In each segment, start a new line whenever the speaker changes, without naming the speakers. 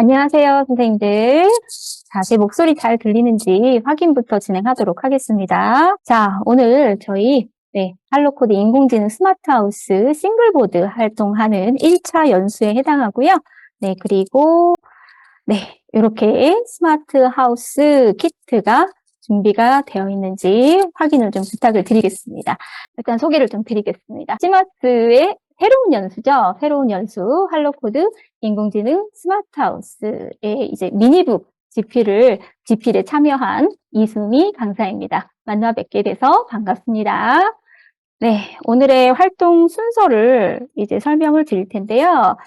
안녕하세요, 선생님들. 자, 제 목소리 잘 들리는지 확인부터 진행하도록 하겠습니다. 자, 오늘 저희 할로코드 인공지능 스마트하우스 싱글보드 활동하는 1차 연수에 해당하고요. 그리고 이렇게 스마트하우스 키트가 준비가 되어 있는지 확인을 좀 부탁을 드리겠습니다. 일단 소개를 좀 드리겠습니다. 시마스의 새로운 연수죠. 새로운 연수 할로코드 인공지능 스마트하우스의 이제 미니북 GP에 참여한 이수미 강사입니다. 만나 뵙게 돼서 반갑습니다. 오늘의 활동 순서를 이제 설명을 드릴 텐데요.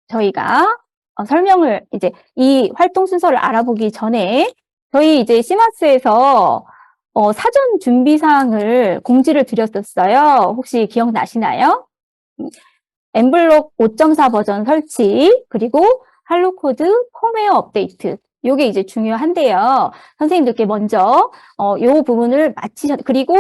저희가 설명을 이제 이 활동 순서를 알아보기 전에 저희 이제 시마스에서 사전 준비 사항을 공지를 드렸었어요. 혹시 기억나시나요? 엠블록 5.4 버전 설치, 그리고 할로코드 펌웨어 업데이트. 요게 이제 중요한데요. 선생님들께 먼저 요 부분을 그리고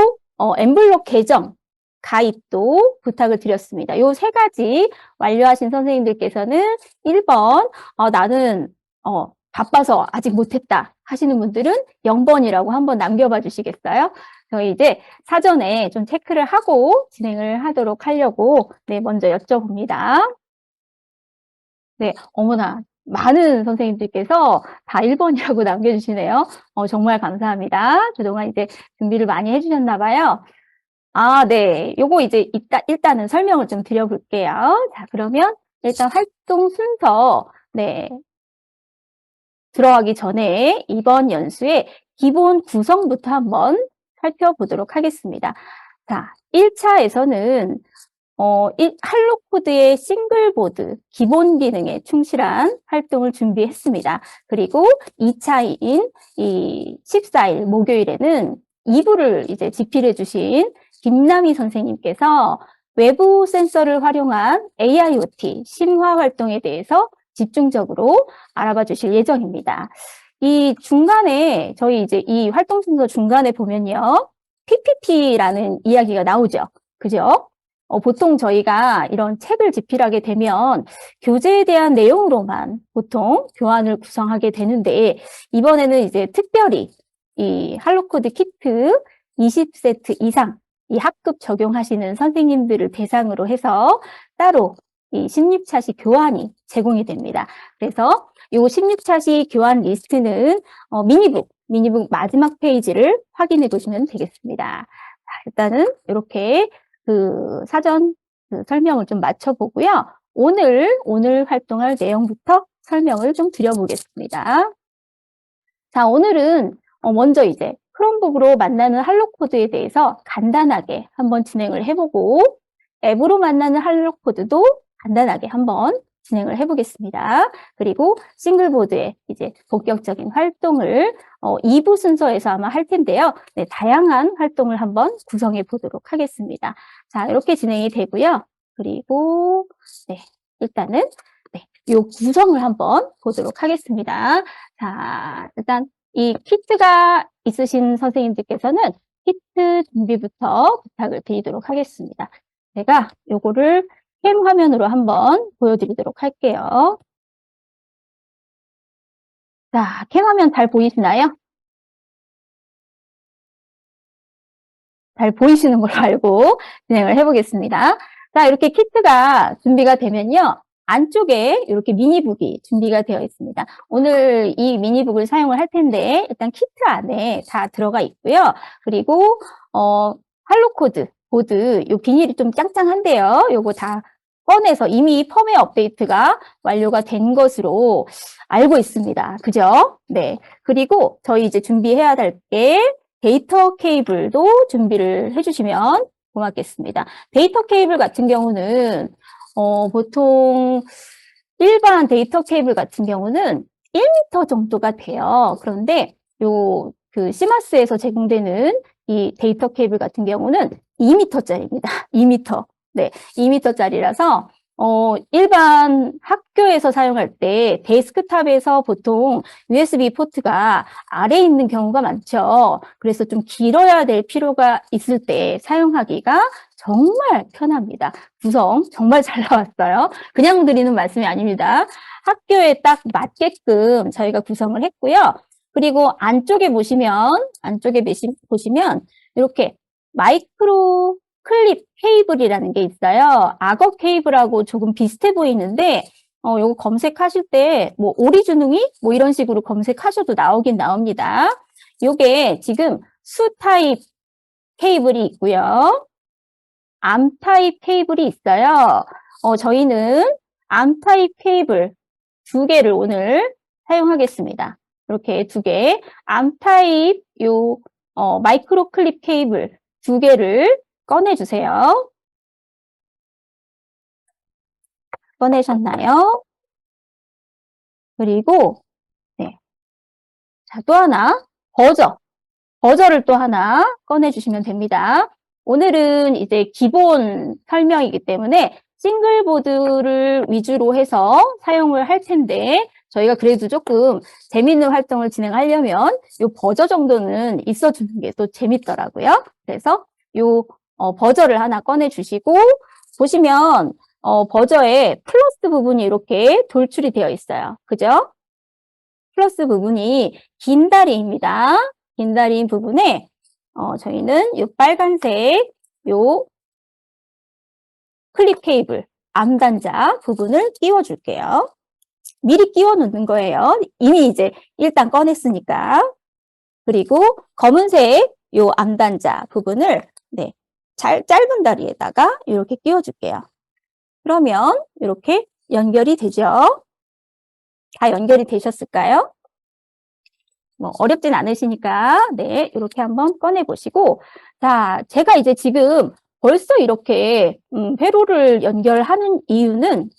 엠블록 계정 가입도 부탁을 드렸습니다. 요 세 가지 완료하신 선생님들께서는 1번 나는 바빠서 아직 못했다 하시는 분들은 0번이라고 한번 남겨봐 주시겠어요? 저희 이제 사전에 좀 체크를 하고 진행을 하도록 하려고 먼저 여쭤봅니다. 어머나 많은 선생님들께서 다 1번이라고 남겨주시네요. 정말 감사합니다. 그동안 이제 준비를 많이 해주셨나 봐요. 요거 이제 일단은 설명을 좀 드려볼게요. 자, 그러면 일단 활동 순서, 들어가기 전에 이번 연수의 기본 구성부터 한번 살펴보도록 하겠습니다. 자, 1차에서는 할로코드의 싱글보드 기본 기능에 충실한 활동을 준비했습니다. 그리고 2차인 이 14일 목요일에는 2부를 이제 집필해 주신 김남희 선생님께서 외부 센서를 활용한 AIoT 심화 활동에 대해서 집중적으로 알아봐 주실 예정입니다. 이 중간에 저희 이제 이 활동 순서 중간에 보면요. PPT라는 이야기가 나오죠. 그죠? 보통 저희가 이런 책을 집필하게 되면 교재에 대한 내용으로만 보통 교환을 구성하게 되는데 이번에는 이제 특별히 이 할로코드 키트 20세트 이상 이 학급 적용하시는 선생님들을 대상으로 해서 따로 이 16차시 교환이 제공이 됩니다. 그래서 이 16차시 교환 리스트는 미니북 마지막 페이지를 확인해 보시면 되겠습니다. 자, 일단은 이렇게 사전 설명을 좀 마쳐보고요. 오늘 활동할 내용부터 설명을 좀 드려보겠습니다. 자, 오늘은 먼저 이제 크롬북으로 만나는 할로코드에 대해서 간단하게 한번 진행을 해보고 앱으로 만나는 할로코드도 간단하게 한번 진행을 해보겠습니다. 그리고 싱글보드의 이제 본격적인 활동을 2부 순서에서 아마 할 텐데요. 다양한 활동을 한번 구성해 보도록 하겠습니다. 자, 이렇게 진행이 되고요. 그리고 일단은 요 구성을 한번 보도록 하겠습니다. 자, 일단 이 키트가 있으신 선생님들께서는 키트 준비부터 부탁을 드리도록 하겠습니다. 제가 요거를 캠 화면으로 한번 보여드리도록 할게요. 자, 캠 화면 잘 보이시나요? 잘 보이시는 걸로 알고 진행을 해보겠습니다. 자, 이렇게 키트가 준비가 되면요. 안쪽에 이렇게 미니북이 준비가 되어 있습니다. 오늘 이 미니북을 사용을 할 텐데 일단 키트 안에 다 들어가 있고요. 그리고 할로코드 보드 요 비닐이 좀 짱짱한데요. 요거 다 꺼내서 이미 펌웨어 업데이트가 완료가 된 것으로 알고 있습니다. 그죠? 그리고 저희 이제 준비해야 될 게 데이터 케이블도 준비를 해주시면 고맙겠습니다. 데이터 케이블 같은 경우는 보통 일반 데이터 케이블 같은 경우는 1m 정도가 돼요. 그런데 시마스에서 제공되는 이 데이터 케이블 같은 경우는 2m짜리입니다. 2m. 2m짜리라서 일반 학교에서 사용할 때 데스크탑에서 보통 USB 포트가 아래에 있는 경우가 많죠. 그래서 좀 길어야 될 필요가 있을 때 사용하기가 정말 편합니다. 구성 정말 잘 나왔어요. 그냥 드리는 말씀이 아닙니다. 학교에 딱 맞게끔 저희가 구성을 했고요. 그리고 안쪽에 보시면 이렇게 마이크로 클립 케이블이라는 게 있어요. 악어 케이블하고 조금 비슷해 보이는데, 요거 검색하실 때, 뭐, 오리주둥이? 뭐 이런 식으로 검색하셔도 나오긴 나옵니다. 요게 지금 수 타입 케이블이 있고요. 암 타입 케이블이 있어요. 저희는 암 타입 케이블 2개를 오늘 사용하겠습니다. 이렇게 2개, 암 타입 마이크로 클립 케이블 2개를 꺼내주세요. 꺼내셨나요? 그리고, 네. 자, 또 하나, 버저를 또 하나 꺼내주시면 됩니다. 오늘은 이제 기본 설명이기 때문에 싱글보드를 위주로 해서 사용을 할 텐데, 저희가 그래도 조금 재밌는 활동을 진행하려면 요 버저 정도는 있어주는 게 또 재밌더라고요. 그래서 요 버저를 하나 꺼내주시고, 보시면 버저의 플러스 부분이 이렇게 돌출이 되어 있어요. 그죠? 플러스 부분이 긴 다리입니다. 긴 다리인 부분에 저희는 이 빨간색 요 클립 케이블 암단자 부분을 끼워 줄게요. 미리 끼워 놓는 거예요. 이미 이제 일단 꺼냈으니까. 그리고 검은색 요 암단자 부분을 네, 짧은 다리에다가 이렇게 끼워 줄게요. 그러면 이렇게 연결이 되죠. 다 연결이 되셨을까요? 뭐 어렵진 않으시니까 네, 이렇게 한번 꺼내 보시고, 자, 제가 이제 지금 벌써 이렇게 회로를 연결하는 이유는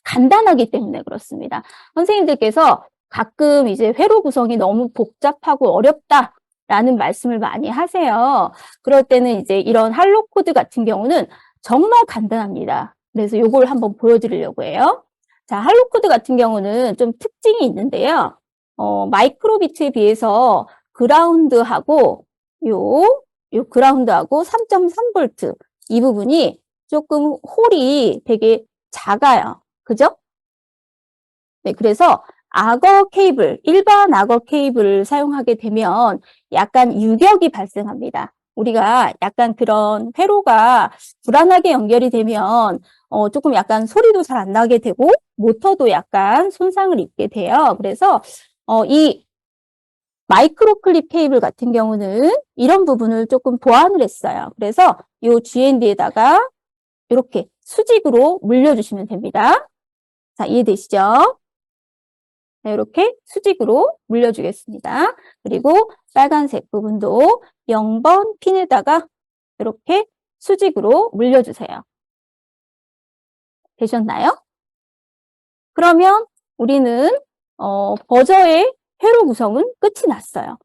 간단하기 때문에 그렇습니다. 선생님들께서 가끔 이제 회로 구성이 너무 복잡하고 어렵다라는 말씀을 많이 하세요. 그럴 때는 이제 이런 할로 코드 같은 경우는 정말 간단합니다. 그래서 이걸 한번 보여드리려고 해요. 자, 할로 코드 같은 경우는 좀 특징이 있는데요. 마이크로비트에 비해서 그라운드하고 요 그라운드하고 3.3V 이 부분이 조금 홀이 되게 작아요. 그죠? 네, 그래서 일반 악어 케이블을 사용하게 되면 약간 유격이 발생합니다. 우리가 약간 그런 회로가 불안하게 연결이 되면 조금 약간 소리도 잘 안 나게 되고 모터도 약간 손상을 입게 돼요. 그래서 이 마이크로 클립 케이블 같은 경우는 이런 부분을 조금 보완을 했어요. 그래서 이 GND에다가 이렇게 수직으로 물려주시면 됩니다. 자, 이해되시죠? 네, 이렇게 수직으로 물려주겠습니다. 그리고 빨간색 부분도 0번 핀에다가 이렇게 수직으로 물려주세요. 되셨나요? 그러면 우리는 버저의 회로 구성은 끝이 났어요.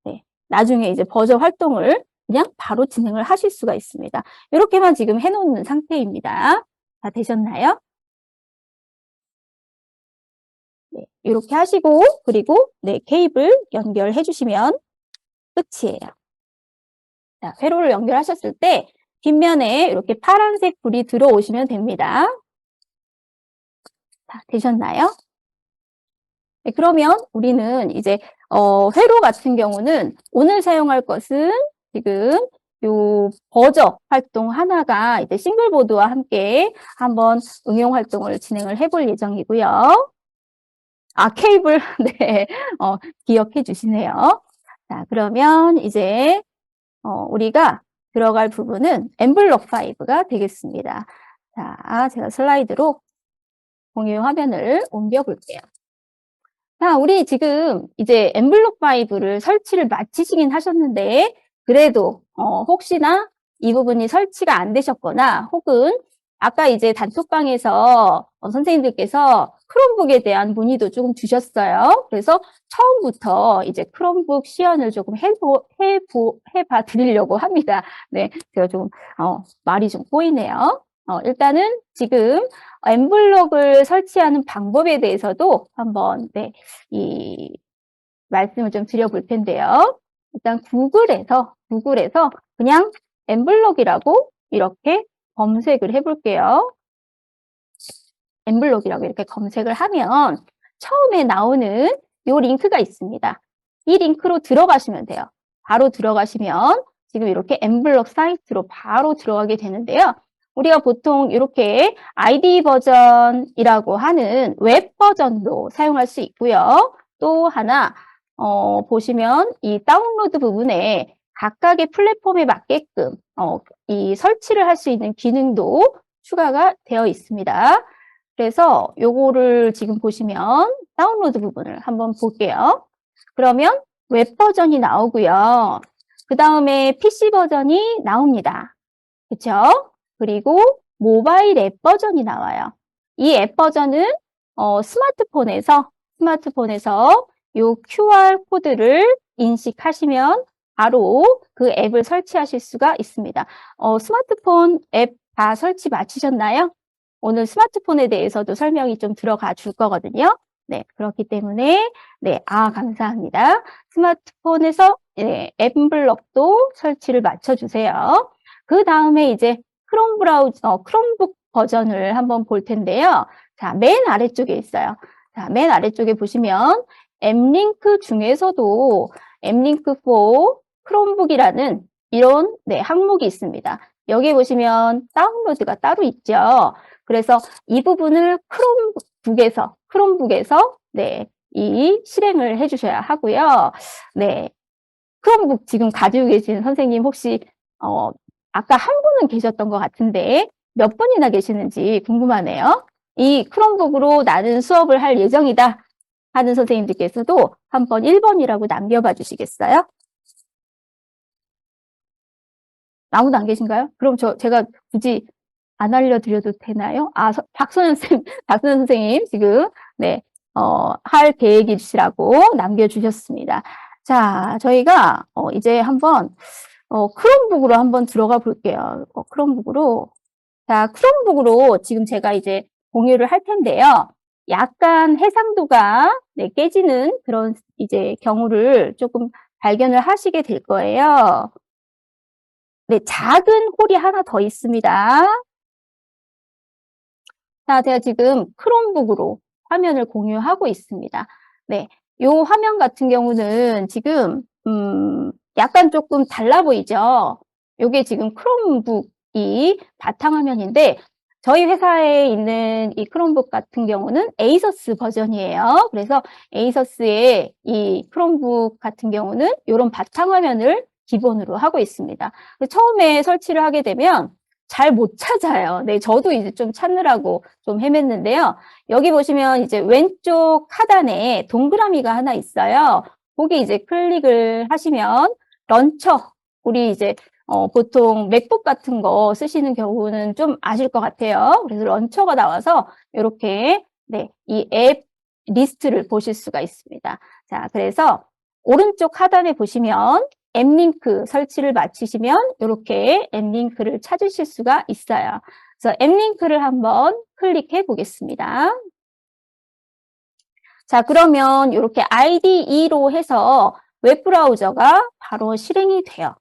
네, 나중에 이제 버저 활동을 그냥 바로 진행을 하실 수가 있습니다. 이렇게만 지금 해놓는 상태입니다. 다 되셨나요? 네, 이렇게 하시고 그리고 네, 케이블 연결해 주시면 끝이에요. 자, 회로를 연결하셨을 때 뒷면에 이렇게 파란색 불이 들어오시면 됩니다. 다 되셨나요? 네, 그러면 우리는 이제 회로 같은 경우는 오늘 사용할 것은 지금 요 버저 활동 하나가 이제 싱글보드와 함께 한번 응용 활동을 진행을 해볼 예정이고요. 아, 케이블, 네, 기억해 주시네요. 자, 그러면 이제 우리가 들어갈 부분은 엠블록 5가 되겠습니다. 자, 제가 슬라이드로 공유 화면을 옮겨 볼게요. 자, 우리 지금 이제 엠블록 5를 설치를 마치시긴 하셨는데, 그래도, 혹시나 이 부분이 설치가 안 되셨거나, 혹은 아까 이제 단톡방에서 선생님들께서 크롬북에 대한 문의도 조금 주셨어요. 그래서 처음부터 이제 크롬북 시연을 조금 해봐 드리려고 합니다. 네, 제가 좀, 말이 좀 꼬이네요. 일단은 지금 엠블럭을 설치하는 방법에 대해서도 한번 말씀을 좀 드려볼 텐데요. 일단 구글에서 그냥 엠블럭이라고 이렇게 검색을 해볼게요. 엠블럭이라고 이렇게 검색을 하면 처음에 나오는 이 링크가 있습니다. 이 링크로 들어가시면 돼요. 바로 들어가시면 지금 이렇게 엠블럭 사이트로 바로 들어가게 되는데요. 우리가 보통 이렇게 IDE 버전이라고 하는 웹 버전도 사용할 수 있고요. 또 하나 보시면 이 다운로드 부분에 각각의 플랫폼에 맞게끔 이 설치를 할 수 있는 기능도 추가가 되어 있습니다. 그래서 요거를 지금 보시면 다운로드 부분을 한번 볼게요. 그러면 웹 버전이 나오고요. 그 다음에 PC 버전이 나옵니다. 그렇죠? 그리고 모바일 앱 버전이 나와요. 이 앱 버전은 스마트폰에서 요 QR 코드를 인식하시면 바로 그 앱을 설치하실 수가 있습니다. 스마트폰 앱 다 설치 마치셨나요? 오늘 스마트폰에 대해서도 설명이 좀 들어가 줄 거거든요. 네, 그렇기 때문에 감사합니다. 스마트폰에서 앱블럭도 설치를 마쳐주세요. 그 다음에 이제 크롬북 버전을 한번 볼 텐데요. 자, 맨 아래쪽에 있어요. 자, 맨 아래쪽에 보시면 앱링크 중에서도 앱링크 4 크롬북이라는 이런 항목이 있습니다. 여기 보시면 다운로드가 따로 있죠. 그래서 이 부분을 크롬북에서 이 실행을 해주셔야 하고요. 네, 크롬북 지금 가지고 계신 선생님 혹시 아까 한 분은 계셨던 것 같은데 몇 분이나 계시는지 궁금하네요. 이 크롬북으로 나는 수업을 할 예정이다 하는 선생님들께서도 한번 1번이라고 남겨봐 주시겠어요? 아무도 안 계신가요? 그럼 제가 굳이 안 알려드려도 되나요? 박소연 선생님 지금 할 계획이시라고 남겨주셨습니다. 자, 저희가 이제 한번 크롬북으로 한번 들어가 볼게요. 크롬북으로 지금 제가 이제 공유를 할 텐데요. 약간 해상도가 깨지는 그런 이제 경우를 조금 발견을 하시게 될 거예요. 네, 작은 홀이 하나 더 있습니다. 자, 제가 지금 크롬북으로 화면을 공유하고 있습니다. 네, 요 화면 같은 경우는 지금 약간 조금 달라 보이죠? 요게 지금 크롬북이 바탕화면인데 저희 회사에 있는 이 크롬북 같은 경우는 에이서스 버전이에요. 그래서 에이서스의 이 크롬북 같은 경우는 이런 바탕화면을 기본으로 하고 있습니다. 처음에 설치를 하게 되면 잘 못 찾아요. 네, 저도 이제 좀 찾느라고 좀 헤맸는데요. 여기 보시면 이제 왼쪽 하단에 동그라미가 하나 있어요. 거기 이제 클릭을 하시면 런처, 우리 이제 보통 맥북 같은 거 쓰시는 경우는 좀 아실 것 같아요. 그래서 런처가 나와서 이렇게 이 앱 리스트를 보실 수가 있습니다. 자, 그래서 오른쪽 하단에 보시면 앱 링크 설치를 마치시면 이렇게 앱 링크를 찾으실 수가 있어요. 그래서 앱 링크를 한번 클릭해 보겠습니다. 자, 그러면 이렇게 IDE로 해서 웹브라우저가 바로 실행이 돼요.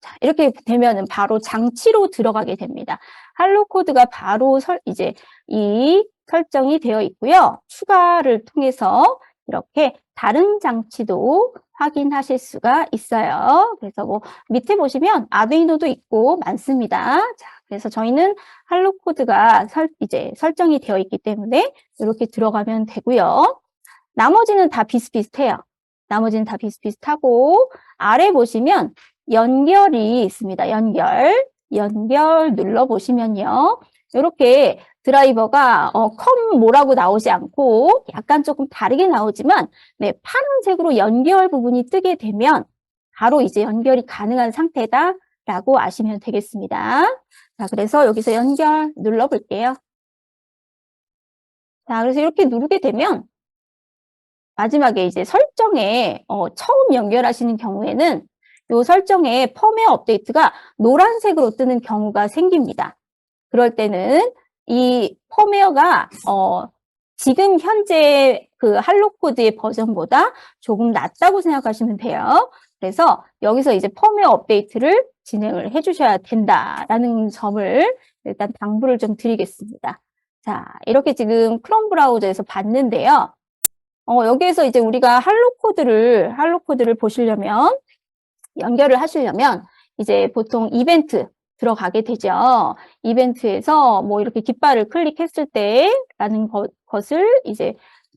자, 이렇게 되면은 바로 장치로 들어가게 됩니다. 할로 코드가 바로 이제 이 설정이 되어 있고요. 추가를 통해서 이렇게 다른 장치도 확인하실 수가 있어요. 그래서 밑에 보시면 아두이노도 있고 많습니다. 자, 그래서 저희는 할로 코드가 이제 설정이 되어 있기 때문에 이렇게 들어가면 되고요. 나머지는 다 비슷비슷해요. 나머지는 다 비슷비슷하고 아래 보시면 연결이 있습니다. 연결 눌러보시면요. 이렇게 드라이버가 뭐라고 나오지 않고 약간 조금 다르게 나오지만 파란색으로 연결 부분이 뜨게 되면 바로 이제 연결이 가능한 상태다라고 아시면 되겠습니다. 자, 그래서 여기서 연결 눌러볼게요. 자, 그래서 이렇게 누르게 되면 마지막에 이제 설정에 처음 연결하시는 경우에는 요 설정에 펌웨어 업데이트가 노란색으로 뜨는 경우가 생깁니다. 그럴 때는 이 펌웨어가 지금 현재 그 할로코드의 버전보다 조금 낮다고 생각하시면 돼요. 그래서 여기서 이제 펌웨어 업데이트를 진행을 해주셔야 된다라는 점을 일단 당부를 좀 드리겠습니다. 자, 이렇게 지금 크롬 브라우저에서 봤는데요. 여기에서 이제 우리가 할로코드를 보시려면, 연결을 하시려면, 이제 보통 이벤트 들어가게 되죠. 이벤트에서 뭐 이렇게 깃발을 클릭했을 때라는 것을 이제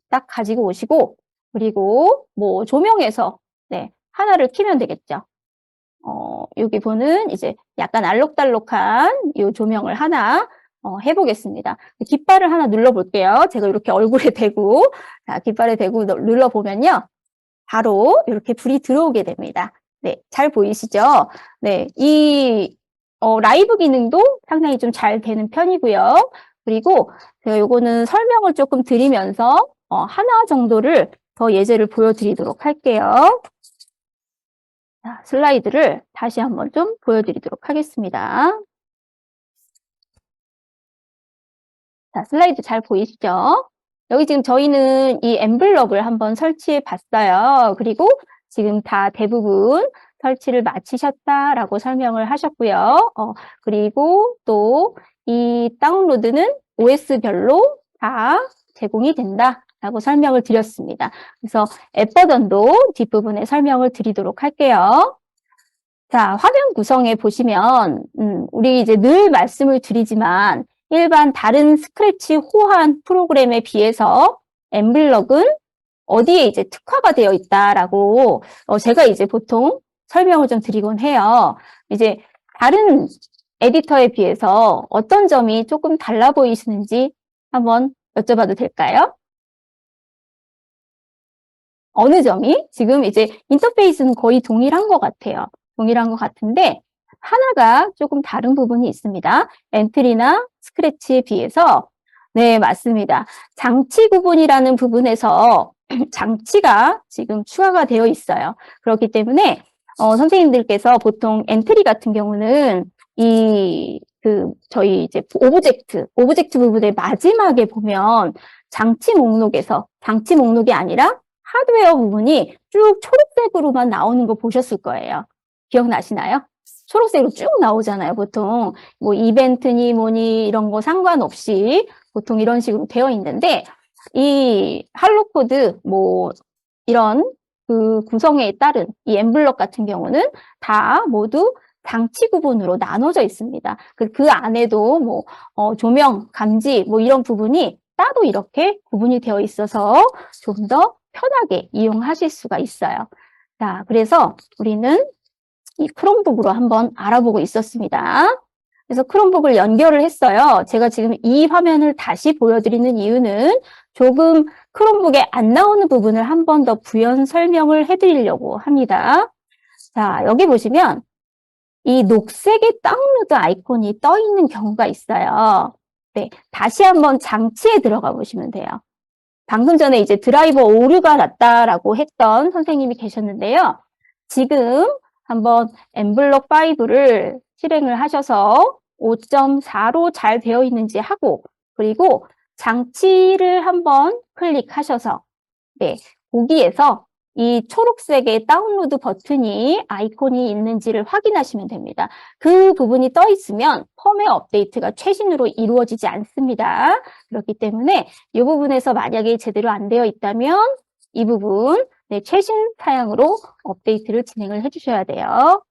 딱 가지고 오시고, 그리고 뭐 조명에서, 네, 하나를 켜면 되겠죠. 여기 보는 이제 약간 알록달록한 이 조명을 하나 해보겠습니다. 깃발을 하나 눌러볼게요. 제가 이렇게 얼굴에 대고, 자, 깃발에 대고 눌러보면요. 바로 이렇게 불이 들어오게 됩니다. 네, 잘 보이시죠? 네, 이 라이브 기능도 상당히 좀 잘 되는 편이고요. 그리고 제가 요거는 설명을 조금 드리면서 하나 정도를 더 예제를 보여드리도록 할게요. 자, 슬라이드를 다시 한번 좀 보여드리도록 하겠습니다. 자, 슬라이드 잘 보이시죠? 여기 지금 저희는 이 엠블럭을 한번 설치해 봤어요. 그리고 지금 다 대부분 설치를 마치셨다라고 설명을 하셨고요. 그리고 또 이 다운로드는 OS별로 다 제공이 된다라고 설명을 드렸습니다. 그래서 앱 버전도 뒷부분에 설명을 드리도록 할게요. 자, 화면 구성에 보시면 우리 이제 늘 말씀을 드리지만 일반 다른 스크래치 호환 프로그램에 비해서 엠블럭은 어디에 이제 특화가 되어 있다라고 제가 이제 보통 설명을 좀 드리곤 해요. 이제 다른 에디터에 비해서 어떤 점이 조금 달라 보이시는지 한번 여쭤봐도 될까요? 어느 점이? 지금 이제 인터페이스는 거의 동일한 것 같아요. 동일한 것 같은데 하나가 조금 다른 부분이 있습니다. 엔트리나 스크래치에 비해서 네, 맞습니다. 장치 구분이라는 부분에서 장치가 지금 추가가 되어 있어요. 그렇기 때문에 선생님들께서 보통 엔트리 같은 경우는 저희 이제 오브젝트 부분의 마지막에 보면 장치 목록이 아니라 하드웨어 부분이 쭉 초록색으로만 나오는 거 보셨을 거예요. 기억나시나요? 초록색으로 쭉 나오잖아요, 보통. 뭐, 이벤트니 뭐니 이런 거 상관없이 보통 이런 식으로 되어 있는데, 이 할로코드, 뭐, 이런 그 구성에 따른 이 엠블럭 같은 경우는 다 모두 장치 구분으로 나눠져 있습니다. 그 안에도 뭐, 조명, 감지, 뭐 이런 부분이 따로 이렇게 구분이 되어 있어서 좀 더 편하게 이용하실 수가 있어요. 자, 그래서 우리는 이 크롬북으로 한번 알아보고 있었습니다. 그래서 크롬북을 연결을 했어요. 제가 지금 이 화면을 다시 보여드리는 이유는 조금 크롬북에 안 나오는 부분을 한 번 더 부연 설명을 해드리려고 합니다. 자, 여기 보시면 이 녹색의 다운로드 아이콘이 떠 있는 경우가 있어요. 네, 다시 한번 장치에 들어가 보시면 돼요. 방금 전에 이제 드라이버 오류가 났다라고 했던 선생님이 계셨는데요. 지금 한번 엠블럭 5를 실행을 하셔서 5.4로 잘 되어 있는지 하고, 그리고 장치를 한번 클릭하셔서, 네, 거기에서 이 초록색의 다운로드 버튼이 아이콘이 있는지를 확인하시면 됩니다. 그 부분이 떠 있으면 펌웨어 업데이트가 최신으로 이루어지지 않습니다. 그렇기 때문에 이 부분에서 만약에 제대로 안 되어 있다면 이 부분 네, 최신 사양으로 업데이트를 진행을 해주셔야 돼요.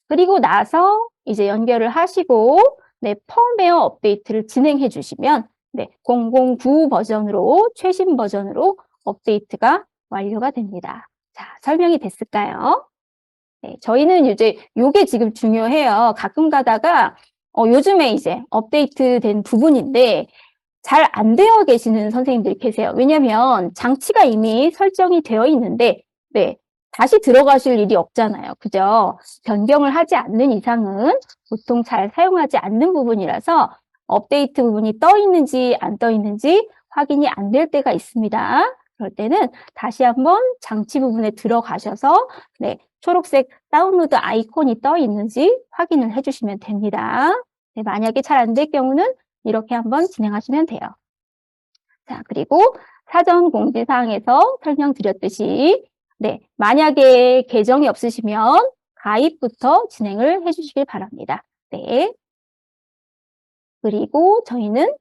그리고 나서 이제 연결을 하시고 네, 펌웨어 업데이트를 진행해 주시면 네, 009 버전으로 최신 버전으로 업데이트가 완료가 됩니다. 자, 설명이 됐을까요? 네, 저희는 이제 요게 지금 중요해요. 가끔 가다가 요즘에 이제 업데이트된 부분인데 잘 안 되어 계시는 선생님들이 계세요. 왜냐하면 장치가 이미 설정이 되어 있는데 네, 다시 들어가실 일이 없잖아요. 그죠? 변경을 하지 않는 이상은 보통 잘 사용하지 않는 부분이라서 업데이트 부분이 떠 있는지 안 떠 있는지 확인이 안 될 때가 있습니다. 그럴 때는 다시 한번 장치 부분에 들어가셔서 네, 초록색 다운로드 아이콘이 떠 있는지 확인을 해주시면 됩니다. 네, 만약에 잘 안 될 경우는 이렇게 한번 진행하시면 돼요. 자, 그리고 사전 공지사항에서 설명드렸듯이 네, 만약에 계정이 없으시면 가입부터 진행을 해주시길 바랍니다. 네. 그리고 저희는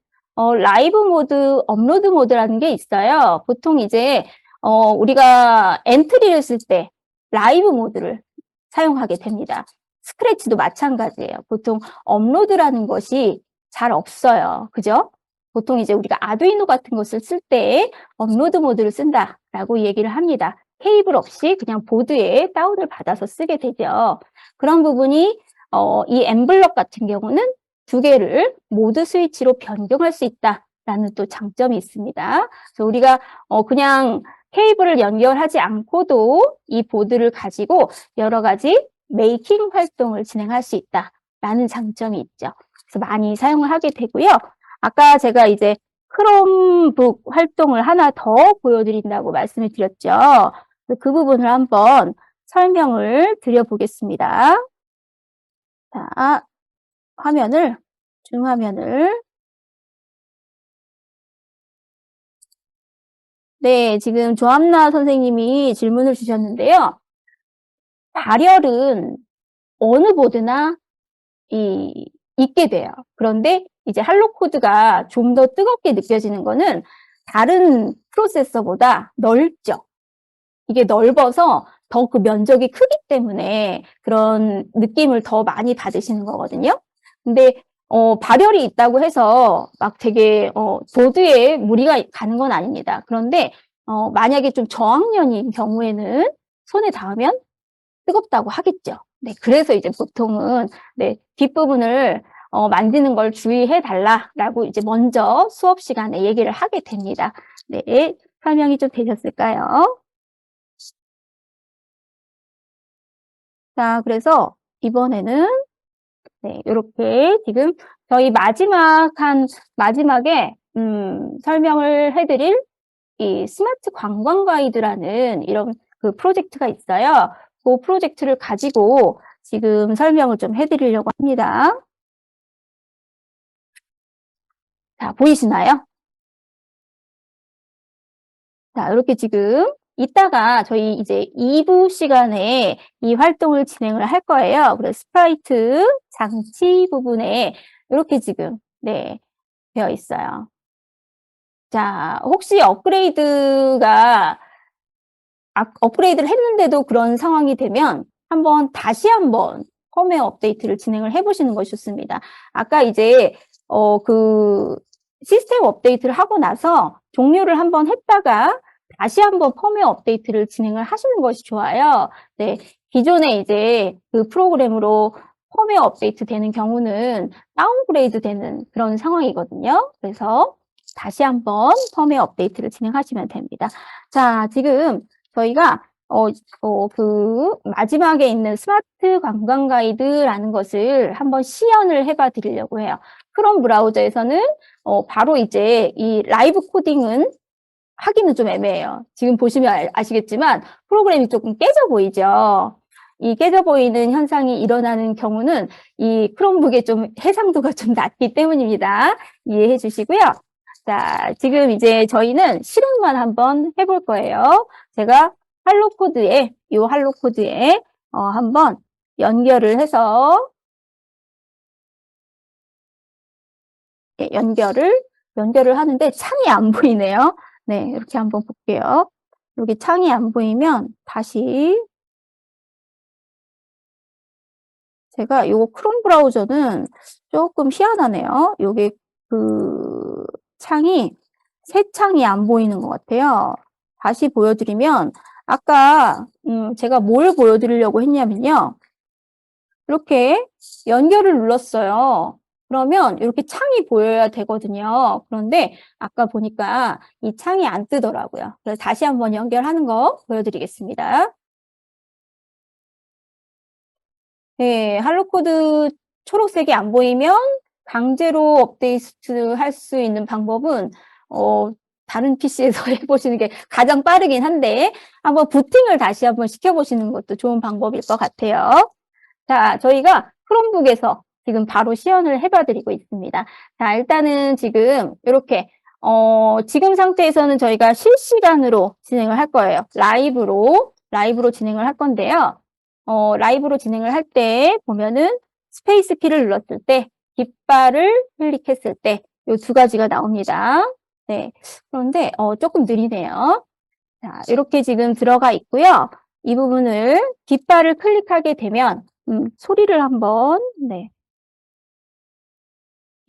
라이브 모드, 업로드 모드라는 게 있어요. 보통 이제 우리가 엔트리를 쓸 때 라이브 모드를 사용하게 됩니다. 스크래치도 마찬가지예요. 보통 업로드라는 것이 잘 없어요. 그죠? 보통 이제 우리가 아두이노 같은 것을 쓸 때 업로드 모드를 쓴다라고 얘기를 합니다. 케이블 없이 그냥 보드에 다운을 받아서 쓰게 되죠. 그런 부분이 이 엠블럭 같은 경우는 두 개를 모드 스위치로 변경할 수 있다라는 또 장점이 있습니다. 그래서 우리가 그냥 케이블을 연결하지 않고도 이 보드를 가지고 여러 가지 메이킹 활동을 진행할 수 있다라는 장점이 있죠. 그래서 많이 사용을 하게 되고요. 아까 제가 이제 크롬북 활동을 하나 더 보여드린다고 말씀을 드렸죠. 그 부분을 한번 설명을 드려보겠습니다. 자, 줌화면을. 네, 지금 조함나 선생님이 질문을 주셨는데요. 발열은 어느 보드나 있게 돼요. 그런데 이제 할로 코드가 좀 더 뜨겁게 느껴지는 거는 다른 프로세서보다 넓죠. 이게 넓어서 더 그 면적이 크기 때문에 그런 느낌을 더 많이 받으시는 거거든요. 근데 발열이 있다고 해서 막 되게 보드에 무리가 가는 건 아닙니다. 그런데 만약에 좀 저학년인 경우에는 손에 닿으면 뜨겁다고 하겠죠. 네, 그래서 이제 보통은 네, 뒷부분을 만지는 걸 주의해 달라라고 이제 먼저 수업 시간에 얘기를 하게 됩니다. 네, 설명이 좀 되셨을까요? 자, 그래서 이번에는 네, 이렇게 지금 저희 마지막에 설명을 해드릴 이 스마트 관광 가이드라는 이런 그 프로젝트가 있어요. 그 프로젝트를 가지고 지금 설명을 좀 해드리려고 합니다. 자, 보이시나요? 자, 이렇게 지금 이따가 저희 이제 2부 시간에 이 활동을 진행을 할 거예요. 그래서 스프라이트 장치 부분에 이렇게 지금 네, 되어 있어요. 자, 혹시 업그레이드를 했는데도 그런 상황이 되면 다시 한번 펌웨어 업데이트를 진행을 해보시는 것이 좋습니다. 아까 이제 그 시스템 업데이트를 하고 나서 종료를 한번 했다가 다시 한번 펌웨어 업데이트를 진행을 하시는 것이 좋아요. 네, 기존에 이제 그 프로그램으로 펌웨어 업데이트 되는 경우는 다운그레이드 되는 그런 상황이거든요. 그래서 다시 한번 펌웨어 업데이트를 진행하시면 됩니다. 자, 지금 저희가 그 마지막에 있는 스마트 관광 가이드라는 것을 한번 시연을 해봐 드리려고 해요. 크롬 브라우저에서는 바로 이제 이 라이브 코딩은 하기는 좀 애매해요. 지금 보시면 아시겠지만 프로그램이 조금 깨져 보이죠. 이 깨져 보이는 현상이 일어나는 경우는 이 크롬북의 좀 해상도가 좀 낮기 때문입니다. 이해해 주시고요. 자, 지금 이제 저희는 실행만 한번 해볼 거예요. 제가 할로 코드에 한번 연결을 해서 예, 연결을 하는데 창이 안 보이네요. 네, 이렇게 한번 볼게요. 여기 창이 안 보이면 다시 제가 요 크롬 브라우저는 조금 희한하네요. 요게 그 창이 새 창이 안 보이는 것 같아요. 다시 보여드리면 아까 제가 뭘 보여드리려고 했냐면요. 이렇게 연결을 눌렀어요. 그러면 이렇게 창이 보여야 되거든요. 그런데 아까 보니까 이 창이 안 뜨더라고요. 그래서 다시 한번 연결하는 거 보여드리겠습니다. 네, 할로코드 초록색이 안 보이면 강제로 업데이트 할 수 있는 방법은 다른 PC에서 해보시는 게 가장 빠르긴 한데 한번 부팅을 다시 한번 시켜보시는 것도 좋은 방법일 것 같아요. 자, 저희가 크롬북에서 지금 바로 시연을 해봐드리고 있습니다. 자, 일단은 지금 이렇게 지금 상태에서는 저희가 실시간으로 진행을 할 거예요. 라이브로 진행을 할 건데요. 라이브로 진행을 할 때 보면은 스페이스 키를 눌렀을 때, 깃발을 클릭했을 때, 이 두 가지가 나옵니다. 네. 그런데, 조금 느리네요. 자, 이렇게 지금 들어가 있고요. 이 부분을 깃발을 클릭하게 되면, 소리를 한번, 네.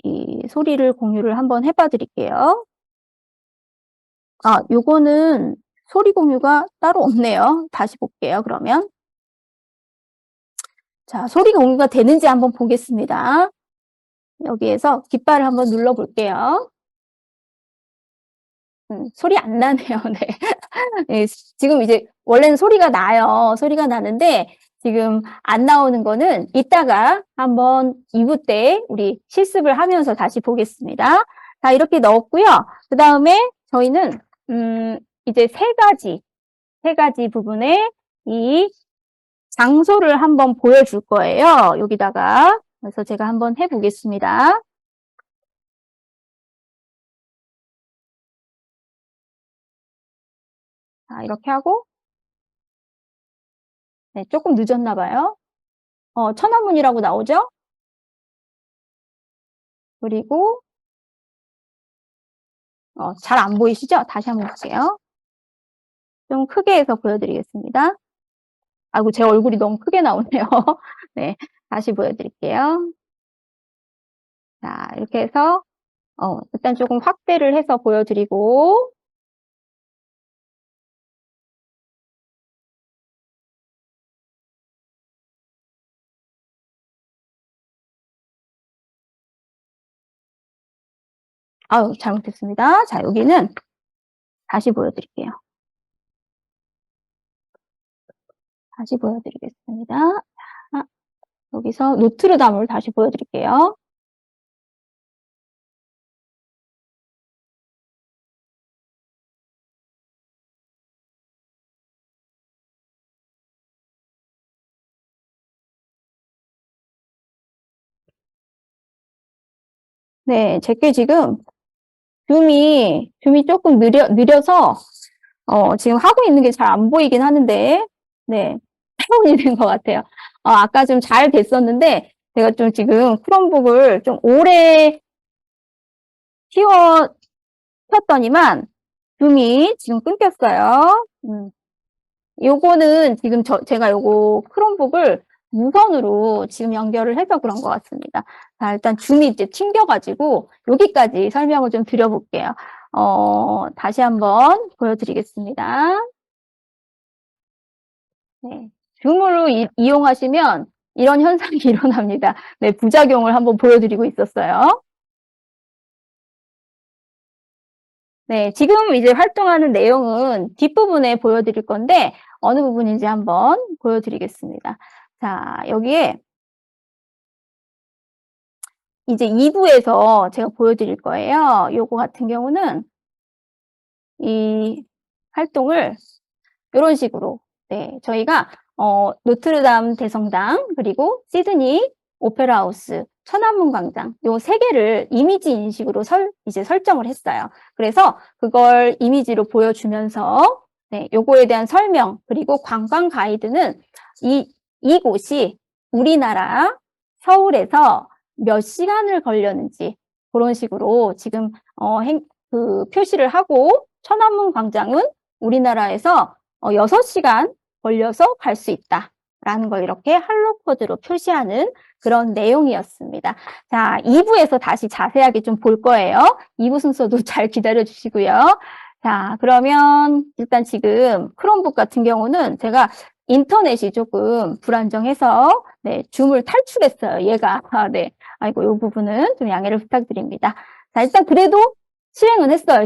이 소리를 공유를 한번 해봐 드릴게요. 아, 요거는 소리 공유가 따로 없네요. 다시 볼게요, 그러면. 자, 소리 공유가 되는지 한번 보겠습니다. 여기에서 깃발을 한번 눌러 볼게요. 소리 안 나네요. 네. 네, 지금 이제 원래는 소리가 나요. 소리가 나는데 지금 안 나오는 거는 이따가 한번 2부 때 우리 실습을 하면서 다시 보겠습니다. 자, 이렇게 넣었고요. 그 다음에 저희는 이제 세 가지 부분에 이 장소를 한번 보여줄 거예요. 여기다가. 그래서 제가 한번 해보겠습니다. 자, 이렇게 하고, 네, 조금 늦었나 봐요. 천안문이라고 나오죠? 그리고, 잘 안 보이시죠? 다시 한번 볼게요. 좀 크게 해서 보여드리겠습니다. 아이고, 제 얼굴이 너무 크게 나오네요. 네, 다시 보여드릴게요. 자, 이렇게 해서, 일단 조금 확대를 해서 보여드리고, 아유, 잘못했습니다. 자, 여기는 다시 보여드릴게요. 다시 보여드리겠습니다. 자, 여기서 노트르담을 다시 보여드릴게요. 네, 제게 지금 줌이 조금 느려서, 지금 하고 있는 게 잘 안 보이긴 하는데, 네, 다운이 된 것 같아요. 아까 좀 잘 됐었는데, 제가 좀 지금 크롬북을 좀 오래 켰더니만, 줌이 지금 끊겼어요. 요거는 지금 제가 요거 크롬북을 무선으로 지금 연결을 해서 그런 것 같습니다. 자, 일단 줌이 이제 튕겨가지고 여기까지 설명을 좀 드려볼게요. 다시 한번 보여드리겠습니다. 네. 줌을 이용하시면 이런 현상이 일어납니다. 네, 부작용을 한번 보여드리고 있었어요. 네, 지금 이제 활동하는 내용은 뒷부분에 보여드릴 건데 어느 부분인지 한번 보여드리겠습니다. 자, 여기에 이제 2부에서 제가 보여드릴 거예요. 요거 같은 경우는 이 활동을 이런 식으로, 네, 저희가 노트르담 대성당 그리고 시드니 오페라 하우스, 천안문 광장 요 세 개를 이미지 인식으로 이제 설정을 했어요. 그래서 그걸 이미지로 보여주면서 네, 요거에 대한 설명 그리고 관광 가이드는 이곳이 우리나라 서울에서 몇 시간을 걸렸는지 그런 식으로 지금 표시를 하고 천안문 광장은 우리나라에서 6시간 걸려서 갈 수 있다라는 걸 이렇게 할로 코드로 표시하는 그런 내용이었습니다. 자, 2부에서 다시 자세하게 좀 볼 거예요. 2부 순서도 잘 기다려 주시고요. 자, 그러면 일단 지금 크롬북 같은 경우는 제가 인터넷이 조금 불안정해서 네, 줌을 탈출했어요. 얘가. 네. 아이고, 이 부분은 좀 양해를 부탁드립니다. 자, 일단 그래도 실행은 했어요.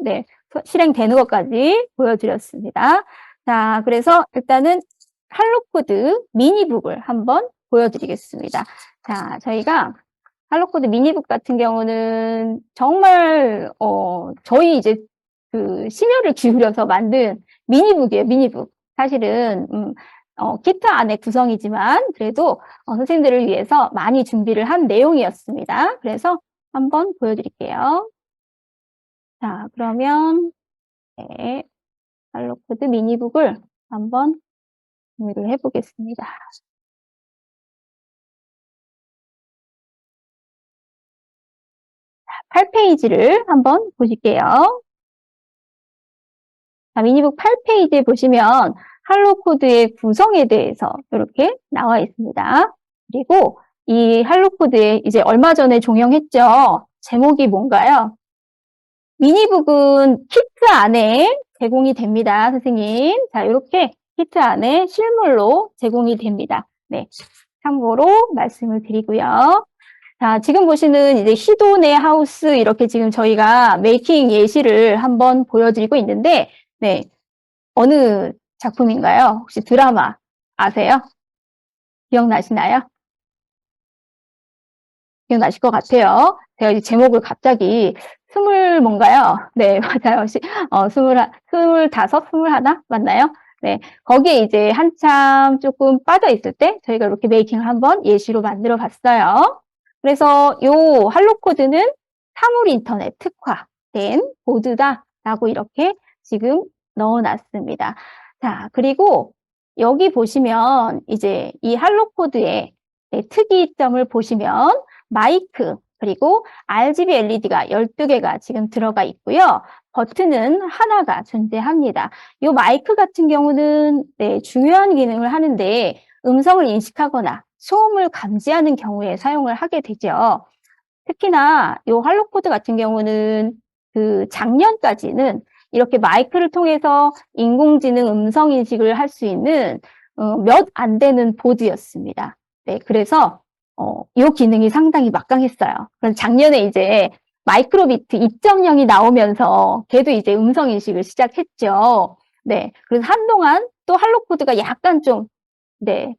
네. 실행되는 것까지 보여드렸습니다. 자, 그래서 일단은 할로코드 미니북을 한번 보여드리겠습니다. 자, 저희가 할로코드 미니북 같은 경우는 정말 저희 이제 그 심혈을 기울여서 만든 미니북이에요, 미니북. 사실은 키트 안에 구성이지만 그래도 선생님들을 위해서 많이 준비를 한 내용이었습니다. 그래서 한번 보여드릴게요. 자, 그러면 네, 할로코드 미니북을 한번 공유를 해보겠습니다. 8페이지를 한번 보실게요. 자, 미니북 8페이지에 보시면 할로코드의 구성에 대해서 이렇게 나와 있습니다. 그리고 이 할로코드에 이제 얼마 전에 종영했죠. 제목이 뭔가요? 미니북은 키트 안에 제공이 됩니다, 선생님. 자, 이렇게 키트 안에 실물로 제공이 됩니다. 네, 참고로 말씀을 드리고요. 자, 지금 보시는 이제 히돈의 하우스 이렇게 지금 저희가 메이킹 예시를 한번 보여드리고 있는데, 네, 어느 작품인가요? 혹시 드라마 아세요? 기억나시나요? 기억나실 것 같아요. 제가 이 제목을 갑자기 뭔가요? 네, 맞아요. 스물다섯, 스물하나? 맞나요? 네, 거기에 이제 한참 조금 빠져 있을 때 저희가 이렇게 메이킹을 한번 예시로 만들어 봤어요. 그래서 요 할로코드는 사물 인터넷 특화된 보드다라고 이렇게 지금 넣어놨습니다. 자, 그리고 여기 보시면 이제 이 할로코드의 특이점을 보시면 마이크, 그리고 RGB LED가 12개가 지금 들어가 있고요. 버튼은 하나가 존재합니다. 이 마이크 같은 경우는 중요한 기능을 하는데 음성을 인식하거나 소음을 감지하는 경우에 사용을 하게 되죠. 특히나 이 할로코드 같은 경우는 그 작년까지는 이렇게 마이크를 통해서 인공지능 음성 인식을 할 수 있는 몇 안 되는 보드였습니다. 네, 그래서 이 기능이 상당히 막강했어요. 그래서 작년에 이제 마이크로비트 2.0이 나오면서 걔도 이제 음성 인식을 시작했죠. 네, 그래서 한동안 또 할로코드가 약간 좀 네,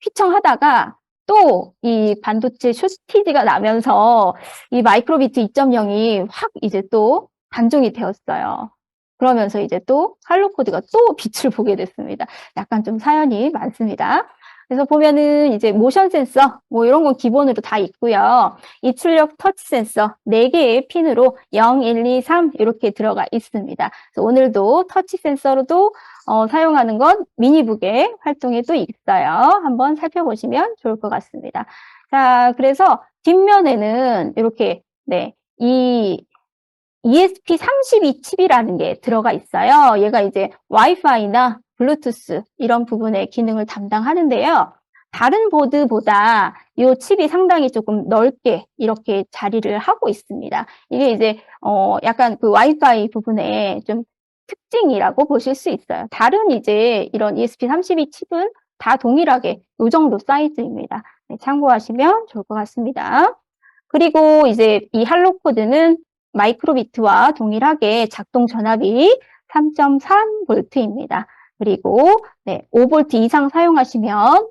휘청하다가 또 이 반도체 쇼티지가 나면서 이 마이크로비트 2.0이 확 이제 또 단종이 되었어요. 그러면서 이제 또 할로코드가 또 빛을 보게 됐습니다. 약간 좀 사연이 많습니다. 그래서 보면은 이제 모션 센서 뭐 이런 건 기본으로 다 있고요. 입출력 터치 센서 4개의 핀으로 0, 1, 2, 3 이렇게 들어가 있습니다. 그래서 오늘도 터치 센서로도 사용하는 건 미니북의 활동에 또 있어요. 한번 살펴보시면 좋을 것 같습니다. 자, 그래서 뒷면에는 이렇게 이 ESP32 칩이라는 게 들어가 있어요. 얘가 이제 와이파이나 블루투스 이런 부분의 기능을 담당하는데요. 다른 보드보다 이 칩이 상당히 조금 넓게 이렇게 자리를 하고 있습니다. 이게 이제 약간 그 와이파이 부분에 좀 특징이라고 보실 수 있어요. 다른 이제 이런 ESP32 칩은 다 동일하게 이 정도 사이즈입니다. 네, 참고하시면 좋을 것 같습니다. 그리고 이제 이 할로코드는 마이크로비트와 동일하게 작동 전압이 3.3V입니다. 그리고 5V 이상 사용하시면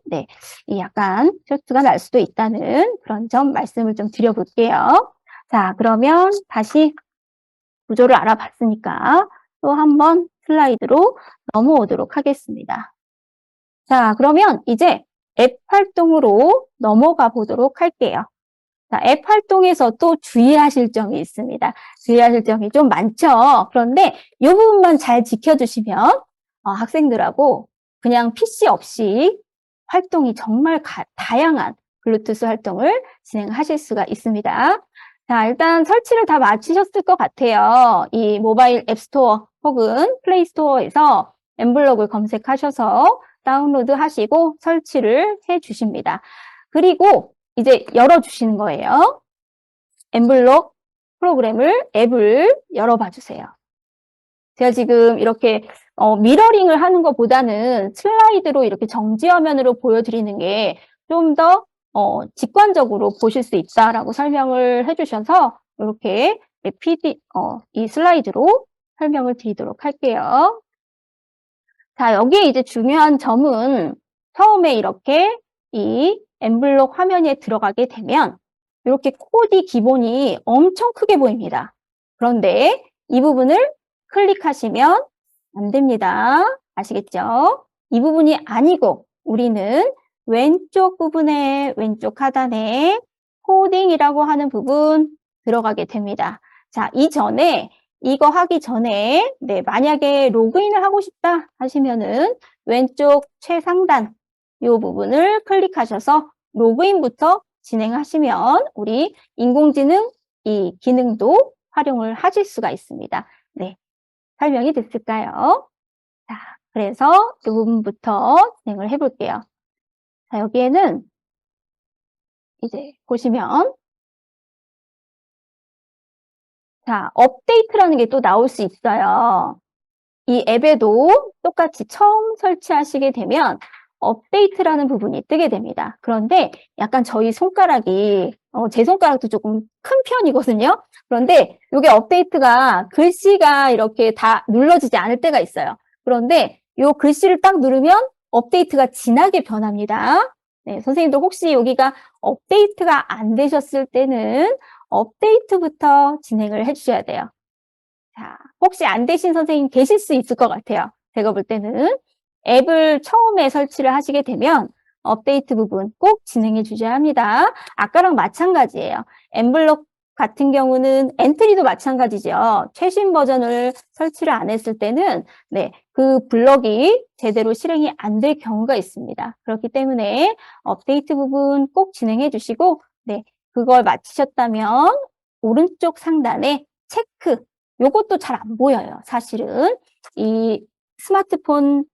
이 약간 쇼트가 날 수도 있다는 그런 점 말씀을 좀 드려볼게요. 자, 그러면 다시 구조를 알아봤으니까 또 한번 슬라이드로 넘어오도록 하겠습니다. 자, 그러면 이제 앱 활동으로 넘어가 보도록 할게요. 자, 앱 활동에서 또 주의하실 점이 있습니다. 주의하실 점이 좀 많죠. 그런데 이 부분만 잘 지켜주시면 학생들하고 그냥 PC 없이 활동이 정말 다양한 블루투스 활동을 진행하실 수가 있습니다. 자, 일단 설치를 다 마치셨을 것 같아요. 이 모바일 앱스토어 혹은 플레이스토어에서 엠블록을 검색하셔서 다운로드 하시고 설치를 해 주십니다. 그리고 이제 열어주시는 거예요. 엠블록 프로그램을, 앱을 열어봐 주세요. 제가 지금 이렇게 미러링을 하는 것보다는 슬라이드로 이렇게 정지 화면으로 보여드리는 게 좀 더 직관적으로 보실 수 있다라고 설명을 해주셔서 이렇게 이 슬라이드로 설명을 드리도록 할게요. 자, 여기에 이제 중요한 점은 처음에 이렇게 이 엠블록 화면에 들어가게 되면 이렇게 코디 기본이 엄청 크게 보입니다. 그런데 이 부분을 클릭하시면 안 됩니다. 아시겠죠? 이 부분이 아니고 우리는 왼쪽 부분에 왼쪽 하단에 코딩이라고 하는 부분 들어가게 됩니다. 자, 이전에 이거 하기 전에 만약에 로그인을 하고 싶다 하시면은 왼쪽 최상단 이 부분을 클릭하셔서 로그인부터 진행하시면 우리 인공지능 이 기능도 활용을 하실 수가 있습니다. 네, 설명이 됐을까요? 자, 그래서 이 부분부터 진행을 해볼게요. 자, 여기에는 이제 보시면 자, 업데이트라는 게 또 나올 수 있어요. 이 앱에도 똑같이 처음 설치하시게 되면 업데이트라는 부분이 뜨게 됩니다. 그런데 약간 저희 손가락이 제 손가락도 조금 큰 편이거든요. 그런데 이게 업데이트가 글씨가 이렇게 다 눌러지지 않을 때가 있어요. 그런데 이 글씨를 딱 누르면 업데이트가 진하게 변합니다. 네, 선생님들 혹시 여기가 업데이트가 안 되셨을 때는 업데이트부터 진행을 해주셔야 돼요. 자, 혹시 안 되신 선생님 계실 수 있을 것 같아요. 제가 볼 때는 앱을 처음에 설치를 하시게 되면 업데이트 부분 꼭 진행해 주셔야 합니다. 아까랑 마찬가지예요. 엠블럭 같은 경우는 엔트리도 마찬가지죠. 최신 버전을 설치를 안 했을 때는 그 블럭이 제대로 실행이 안 될 경우가 있습니다. 그렇기 때문에 업데이트 부분 꼭 진행해 주시고 그걸 마치셨다면 오른쪽 상단에 체크 요것도 잘 안 보여요. 사실은 이 스마트폰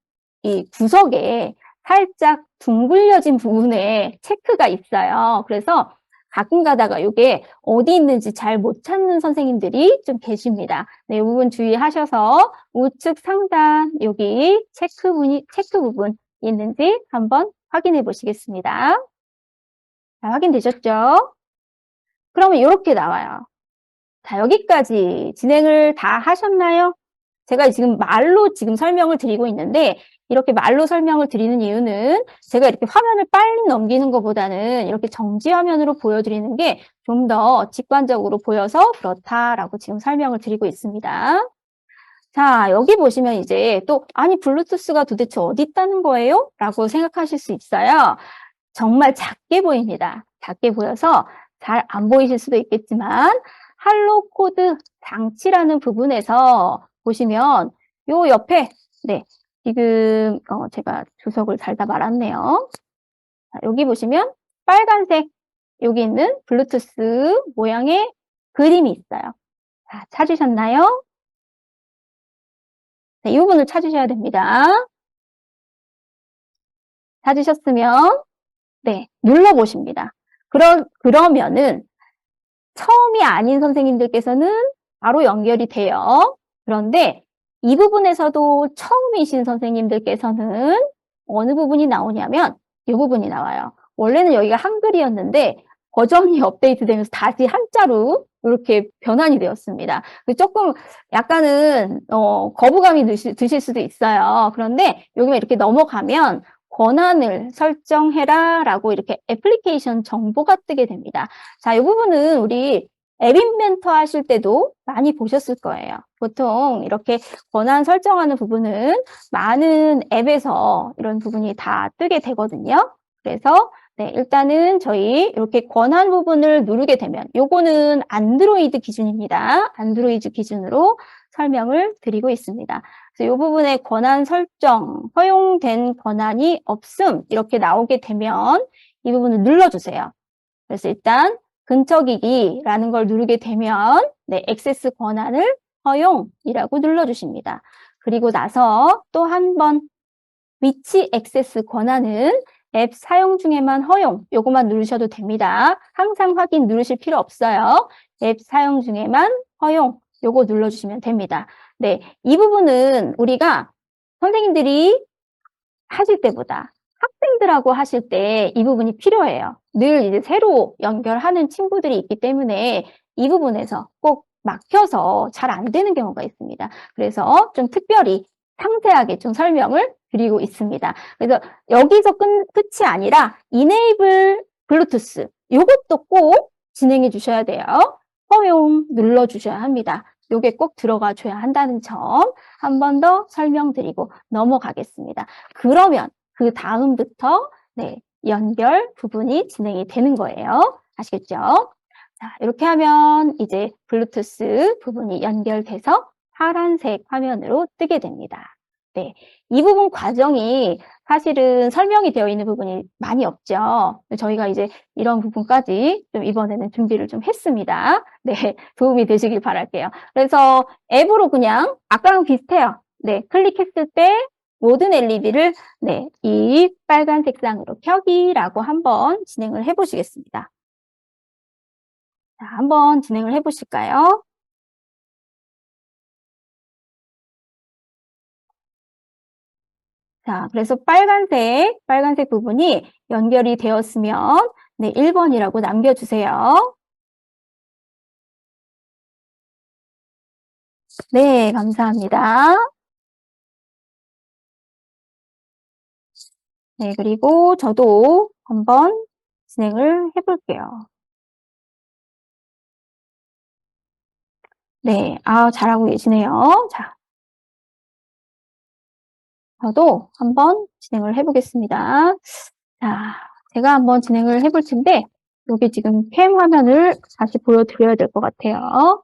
이 구석에 살짝 둥글려진 부분에 체크가 있어요. 그래서 가끔 가다가 이게 어디 있는지 잘 못 찾는 선생님들이 좀 계십니다. 네, 이 부분 주의하셔서 우측 상단 여기 체크 부분 있는지 한번 확인해 보시겠습니다. 자, 확인되셨죠? 그러면 이렇게 나와요. 자, 여기까지 진행을 다 하셨나요? 제가 지금 말로 지금 설명을 드리고 있는데 이렇게 말로 설명을 드리는 이유는 제가 이렇게 화면을 빨리 넘기는 것보다는 이렇게 정지 화면으로 보여드리는 게 좀 더 직관적으로 보여서 그렇다라고 지금 설명을 드리고 있습니다. 자, 여기 보시면 이제 또 아니 블루투스가 도대체 어디 있다는 거예요? 라고 생각하실 수 있어요. 정말 작게 보입니다. 작게 보여서 잘 안 보이실 수도 있겠지만 할로 코드 장치라는 부분에서 보시면 요 옆에 지금 제가 주석을 달다 말았네요. 자, 여기 보시면 빨간색 여기 있는 블루투스 모양의 그림이 있어요. 자, 찾으셨나요? 이 부분을 찾으셔야 됩니다. 찾으셨으면 눌러보십니다. 그러면은 처음이 아닌 선생님들께서는 바로 연결이 돼요. 그런데 이 부분에서도 처음이신 선생님들께서는 어느 부분이 나오냐면 이 부분이 나와요. 원래는 여기가 한글이었는데 버전이 업데이트되면서 다시 한자로 이렇게 변환이 되었습니다. 조금 약간은 거부감이 드실 수도 있어요. 그런데 여기만 이렇게 넘어가면 권한을 설정해라 라고 이렇게 애플리케이션 정보가 뜨게 됩니다. 자, 이 부분은 우리 앱 인벤터 하실 때도 많이 보셨을 거예요. 보통 이렇게 권한 설정하는 부분은 많은 앱에서 이런 부분이 다 뜨게 되거든요. 그래서 일단은 저희 이렇게 권한 부분을 누르게 되면 요거는 안드로이드 기준입니다. 안드로이드 기준으로 설명을 드리고 있습니다. 그래서 이 부분에 권한 설정, 허용된 권한이 없음 이렇게 나오게 되면 이 부분을 눌러주세요. 그래서 일단 근처기기라는 걸 누르게 되면 액세스 권한을 허용이라고 눌러주십니다. 그리고 나서 또 한 번 위치 액세스 권한은 앱 사용 중에만 허용, 요것만 누르셔도 됩니다. 항상 확인 누르실 필요 없어요. 앱 사용 중에만 허용, 요거 눌러주시면 됩니다. 이 부분은 우리가 선생님들이 하실 때보다 학생들하고 하실 때 이 부분이 필요해요. 늘 이제 새로 연결하는 친구들이 있기 때문에 이 부분에서 꼭 막혀서 잘 안 되는 경우가 있습니다. 그래서 좀 특별히 상세하게 좀 설명을 드리고 있습니다. 그래서 여기서 끝이 아니라 Enable Bluetooth 이것도 꼭 진행해 주셔야 돼요. 허용 눌러주셔야 합니다. 요게 꼭 들어가 줘야 한다는 점 한 번 더 설명드리고 넘어가겠습니다. 그러면 그 다음부터 네, 연결 부분이 진행이 되는 거예요. 아시겠죠? 자, 이렇게 하면 이제 블루투스 부분이 연결돼서 파란색 화면으로 뜨게 됩니다. 네, 이 부분 과정이 사실은 설명이 되어 있는 부분이 많이 없죠. 저희가 이제 이런 부분까지 좀 이번에는 준비를 좀 했습니다. 네, 도움이 되시길 바랄게요. 그래서 앱으로 그냥 아까랑 비슷해요. 네, 클릭했을 때 모든 LED를 네, 이 빨간 색상으로 켜기라고 한번 진행을 해보시겠습니다. 자, 한번 진행을 해보실까요? 자, 그래서 빨간색 부분이 연결이 되었으면 네, 1번이라고 남겨주세요. 네, 감사합니다. 네, 그리고 저도 한번 진행을 해볼게요. 네, 아, 잘하고 계시네요. 자, 저도 한번 진행을 해보겠습니다. 자, 제가 한번 진행을 해볼 텐데, 여기 지금 캠 화면을 다시 보여드려야 될 것 같아요.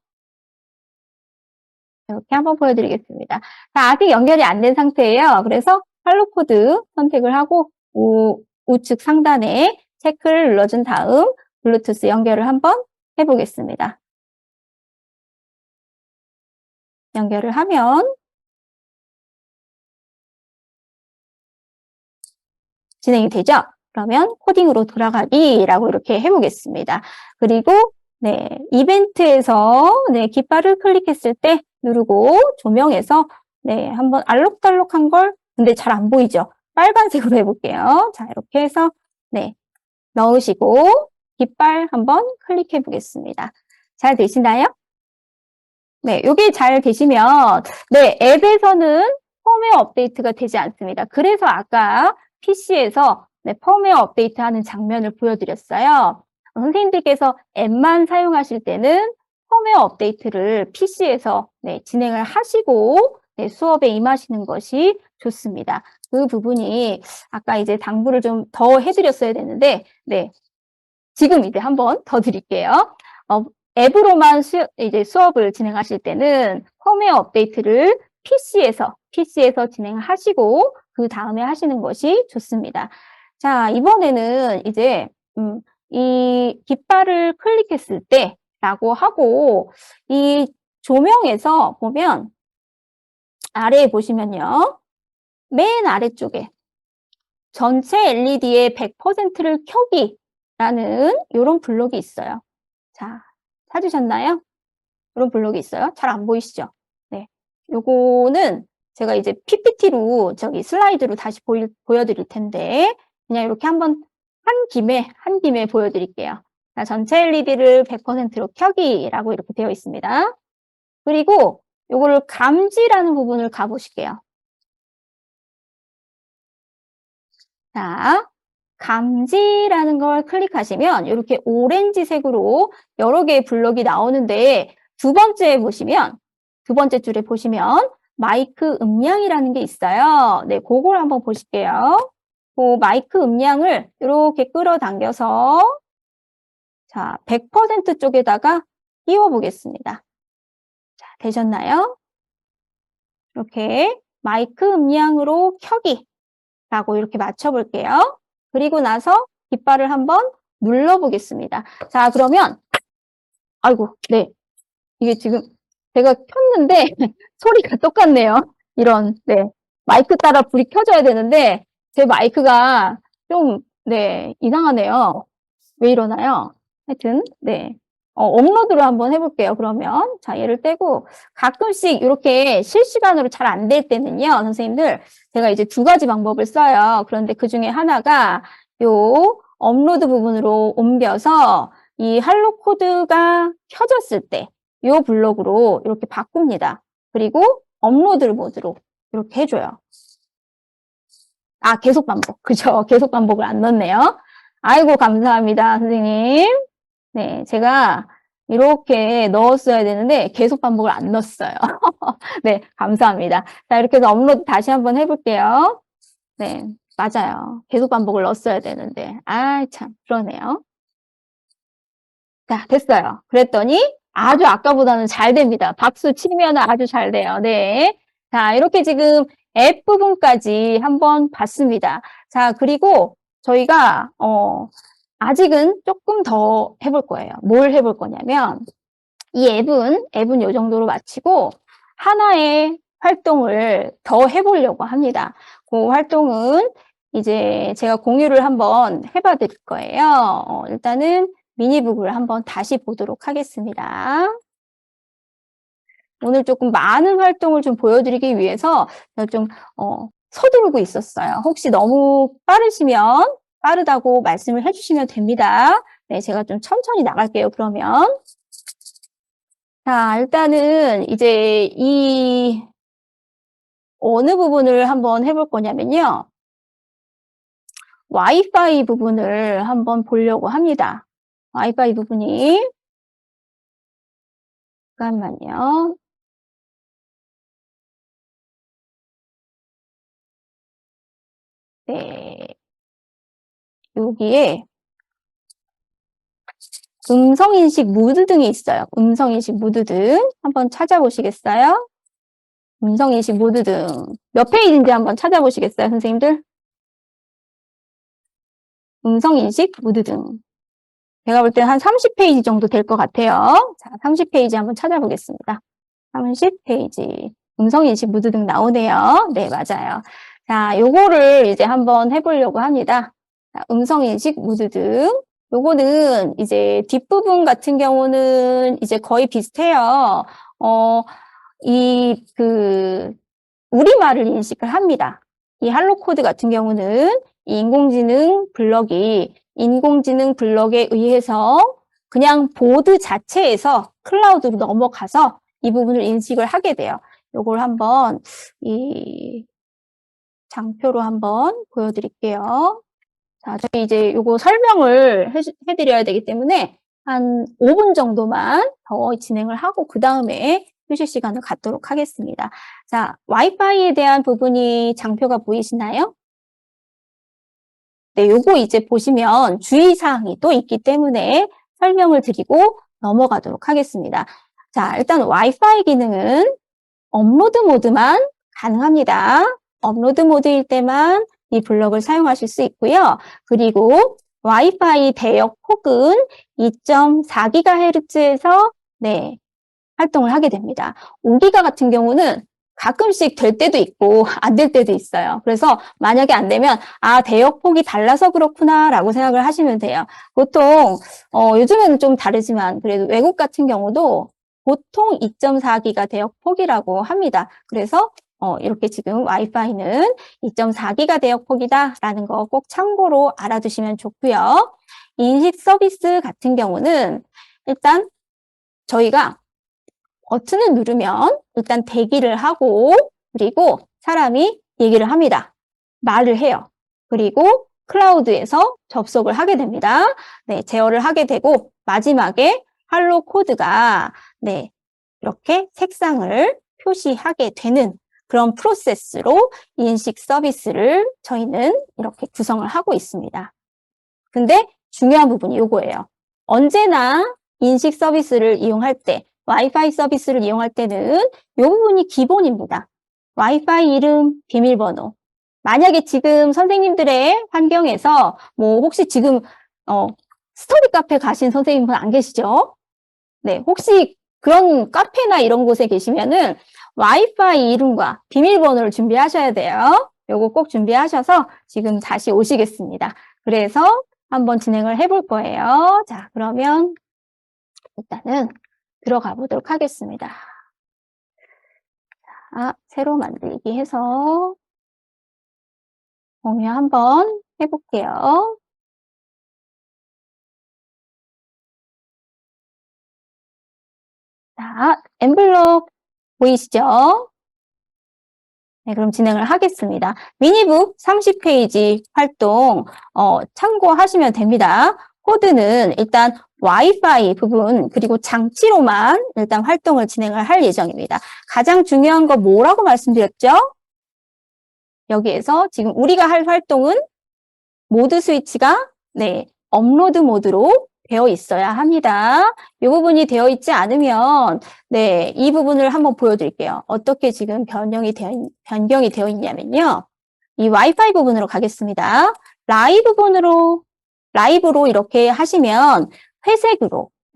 이렇게 한번 보여드리겠습니다. 자, 아직 연결이 안 된 상태예요. 그래서 할로 코드 선택을 하고 우측 상단에 체크를 눌러준 다음 블루투스 연결을 한번 해보겠습니다. 연결을 하면 진행이 되죠? 그러면 코딩으로 돌아가기라고 이렇게 해보겠습니다. 그리고 네, 이벤트에서 네, 깃발을 클릭했을 때 누르고 조명에서 네, 한번 알록달록한 걸 근데 잘 안 보이죠? 빨간색으로 해볼게요. 자, 이렇게 해서 네, 넣으시고 깃발 한번 클릭해 보겠습니다. 잘 되시나요? 네, 이게 잘 되시면 네, 앱에서는 펌웨어 업데이트가 되지 않습니다. 그래서 아까 PC에서 네, 펌웨어 업데이트하는 장면을 보여드렸어요. 선생님들께서 앱만 사용하실 때는 펌웨어 업데이트를 PC에서 네, 진행을 하시고 네, 수업에 임하시는 것이 좋습니다. 그 부분이 아까 이제 당부를 좀 더 해드렸어야 되는데 네, 지금 이제 한번 더 드릴게요. 앱으로만 이제 수업을 진행하실 때는 펌웨어 업데이트를 PC에서 진행하시고 그 다음에 하시는 것이 좋습니다. 자, 이번에는 이제 이 깃발을 클릭했을 때라고 하고 이 조명에서 보면 아래에 보시면요. 맨 아래쪽에 전체 LED의 100%를 켜기라는 이런 블록이 있어요. 자, 찾으셨나요? 이런 블록이 있어요. 잘 안 보이시죠? 네. 요거는 제가 이제 PPT로 저기 슬라이드로 다시 보여드릴 텐데 그냥 이렇게 한번 한 김에 보여드릴게요. 자, 전체 LED를 100%로 켜기라고 이렇게 되어 있습니다. 그리고 요거를 감지라는 부분을 가보실게요. 자, 감지라는 걸 클릭하시면 이렇게 오렌지색으로 여러 개의 블럭이 나오는데 두 번째 줄에 보시면 마이크 음량이라는 게 있어요. 네, 그걸 한번 보실게요. 그 마이크 음량을 이렇게 끌어당겨서 자, 100% 쪽에다가 끼워 보겠습니다. 자, 되셨나요? 이렇게 마이크 음량으로 켜기라고 이렇게 맞춰 볼게요. 그리고 나서 깃발을 한번 눌러보겠습니다. 자, 그러면, 아이고, 네. 이게 지금 제가 켰는데 소리가 똑같네요. 이런, 네. 마이크 따라 불이 켜져야 되는데 제 마이크가 좀, 네, 이상하네요. 왜 이러나요? 하여튼, 네. 업로드로 한번 해볼게요, 그러면. 자, 얘를 떼고, 가끔씩 이렇게 실시간으로 잘 안 될 때는요, 선생님들, 제가 이제 두 가지 방법을 써요. 그런데 그 중에 하나가, 요, 업로드 부분으로 옮겨서, 이 할로 코드가 켜졌을 때, 요 블록으로 이렇게 바꿉니다. 그리고 업로드 모드로 이렇게 해줘요. 아, 계속 반복. 그죠? 계속 반복을 안 넣네요. 아이고, 감사합니다, 선생님. 네, 제가 이렇게 넣었어야 되는데 계속 반복을 안 넣었어요. 네, 감사합니다. 자, 이렇게 해서 업로드 다시 한번 해볼게요. 네, 맞아요. 계속 반복을 넣었어야 되는데. 아, 참, 그러네요. 자, 됐어요. 그랬더니 아주 아까보다는 잘 됩니다. 박수 치면 아주 잘 돼요. 네. 자, 이렇게 지금 앱 부분까지 한번 봤습니다. 자, 그리고 저희가, 아직은 조금 더 해볼 거예요. 뭘 해볼 거냐면, 이 앱은 요 정도로 마치고, 하나의 활동을 더 해보려고 합니다. 그 활동은 이제 제가 공유를 한번 해봐 드릴 거예요. 일단은 미니북을 한번 다시 보도록 하겠습니다. 오늘 조금 많은 활동을 좀 보여드리기 위해서 좀 서두르고 있었어요. 혹시 너무 빠르시면 빠르다고 말씀을 해주시면 됩니다. 네, 제가 좀 천천히 나갈게요. 그러면 자, 일단은 이제 이 어느 부분을 한번 해볼 거냐면요. 와이파이 부분을 한번 보려고 합니다. 와이파이 부분이 잠깐만요. 네, 여기에 음성인식 모드 등이 있어요. 음성인식 모드 등 한번 찾아보시겠어요? 음성인식 모드 등 몇 페이지인지 한번 찾아보시겠어요, 선생님들? 음성인식 모드 등 제가 볼 때 한 30페이지 정도 될 것 같아요. 자, 30페이지 한번 찾아보겠습니다. 30페이지 음성인식 모드 등 나오네요. 네, 맞아요. 자, 요거를 이제 한번 해보려고 합니다. 자, 음성인식 모드 등 요거는 이제 뒷부분 같은 경우는 이제 거의 비슷해요. 우리말을 인식을 합니다. 이 할로 코드 같은 경우는 이 인공지능 블럭에 의해서 그냥 보드 자체에서 클라우드로 넘어가서 이 부분을 인식을 하게 돼요. 요걸 한번 이 장표로 한번 보여드릴게요. 자, 저희 이제 요거 설명을 해드려야 되기 때문에 한 5분 정도만 더 진행을 하고 그 다음에 휴식 시간을 갖도록 하겠습니다. 자, 와이파이에 대한 부분이 장표가 보이시나요? 네, 요거 이제 보시면 주의사항이 또 있기 때문에 설명을 드리고 넘어가도록 하겠습니다. 자, 일단 와이파이 기능은 업로드 모드만 가능합니다. 업로드 모드일 때만 이 블럭을 사용하실 수 있고요. 그리고 와이파이 대역 폭은 2.4GHz에서 네, 활동을 하게 됩니다. 5기가 같은 경우는 가끔씩 될 때도 있고 안 될 때도 있어요. 그래서 만약에 안 되면 대역폭이 달라서 그렇구나라고 생각을 하시면 돼요. 보통 요즘에는 좀 다르지만 그래도 외국 같은 경우도 보통 2.4기가 대역폭이라고 합니다. 그래서 이렇게 지금 와이파이는 2.4기가 대역폭이다라는 거 꼭 참고로 알아두시면 좋고요. 인식 서비스 같은 경우는 일단 저희가 버튼을 누르면 일단 대기를 하고 그리고 사람이 얘기를 합니다. 말을 해요. 그리고 클라우드에서 접속을 하게 됩니다. 네, 제어를 하게 되고 마지막에 할로 코드가 네, 이렇게 색상을 표시하게 되는 그런 프로세스로 인식 서비스를 저희는 이렇게 구성을 하고 있습니다. 근데 중요한 부분이 이거예요. 언제나 인식 서비스를 이용할 때 와이파이 서비스를 이용할 때는 이 부분이 기본입니다. 와이파이 이름, 비밀번호. 만약에 지금 선생님들의 환경에서 뭐 혹시 지금 스터디 카페 가신 선생님분 안 계시죠? 네, 혹시 그런 카페나 이런 곳에 계시면은 와이파이 이름과 비밀번호를 준비하셔야 돼요. 요거 꼭 준비하셔서 지금 다시 오시겠습니다. 그래서 한번 진행을 해볼 거예요. 자, 그러면 일단은 들어가 보도록 하겠습니다. 새로 만들기 해서 공유 한번 해볼게요. 자, 엠블록 보이시죠? 네, 그럼 진행을 하겠습니다. 미니북 30페이지 활동 참고하시면 됩니다. 코드는 일단 와이파이 부분 그리고 장치로만 일단 활동을 진행을 할 예정입니다. 가장 중요한 거 뭐라고 말씀드렸죠? 여기에서 지금 우리가 할 활동은 모드 스위치가 네, 업로드 모드로 되어 있어야 합니다. 이 부분이 되어 있지 않으면 네, 이 부분을 한번 보여드릴게요. 어떻게 지금 변경이 되어 있냐면요. 이 와이파이 부분으로 가겠습니다. 라이브로 이렇게 하시면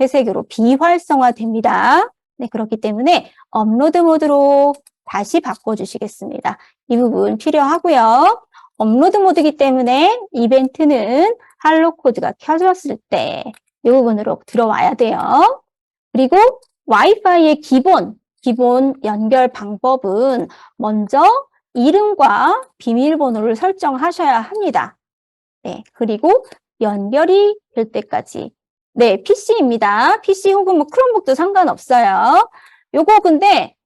회색으로 비활성화 됩니다. 네, 그렇기 때문에 업로드 모드로 다시 바꿔주시겠습니다. 이 부분 필요하고요. 업로드 모드이기 때문에 이벤트는 할로 코드가 켜졌을 때 이 부분으로 들어와야 돼요. 그리고 와이파이의 기본 연결 방법은 먼저 이름과 비밀번호를 설정하셔야 합니다. 네, 그리고 연결이 될 때까지. 네, PC입니다. PC 혹은 뭐 크롬북도 상관없어요. 요거 근데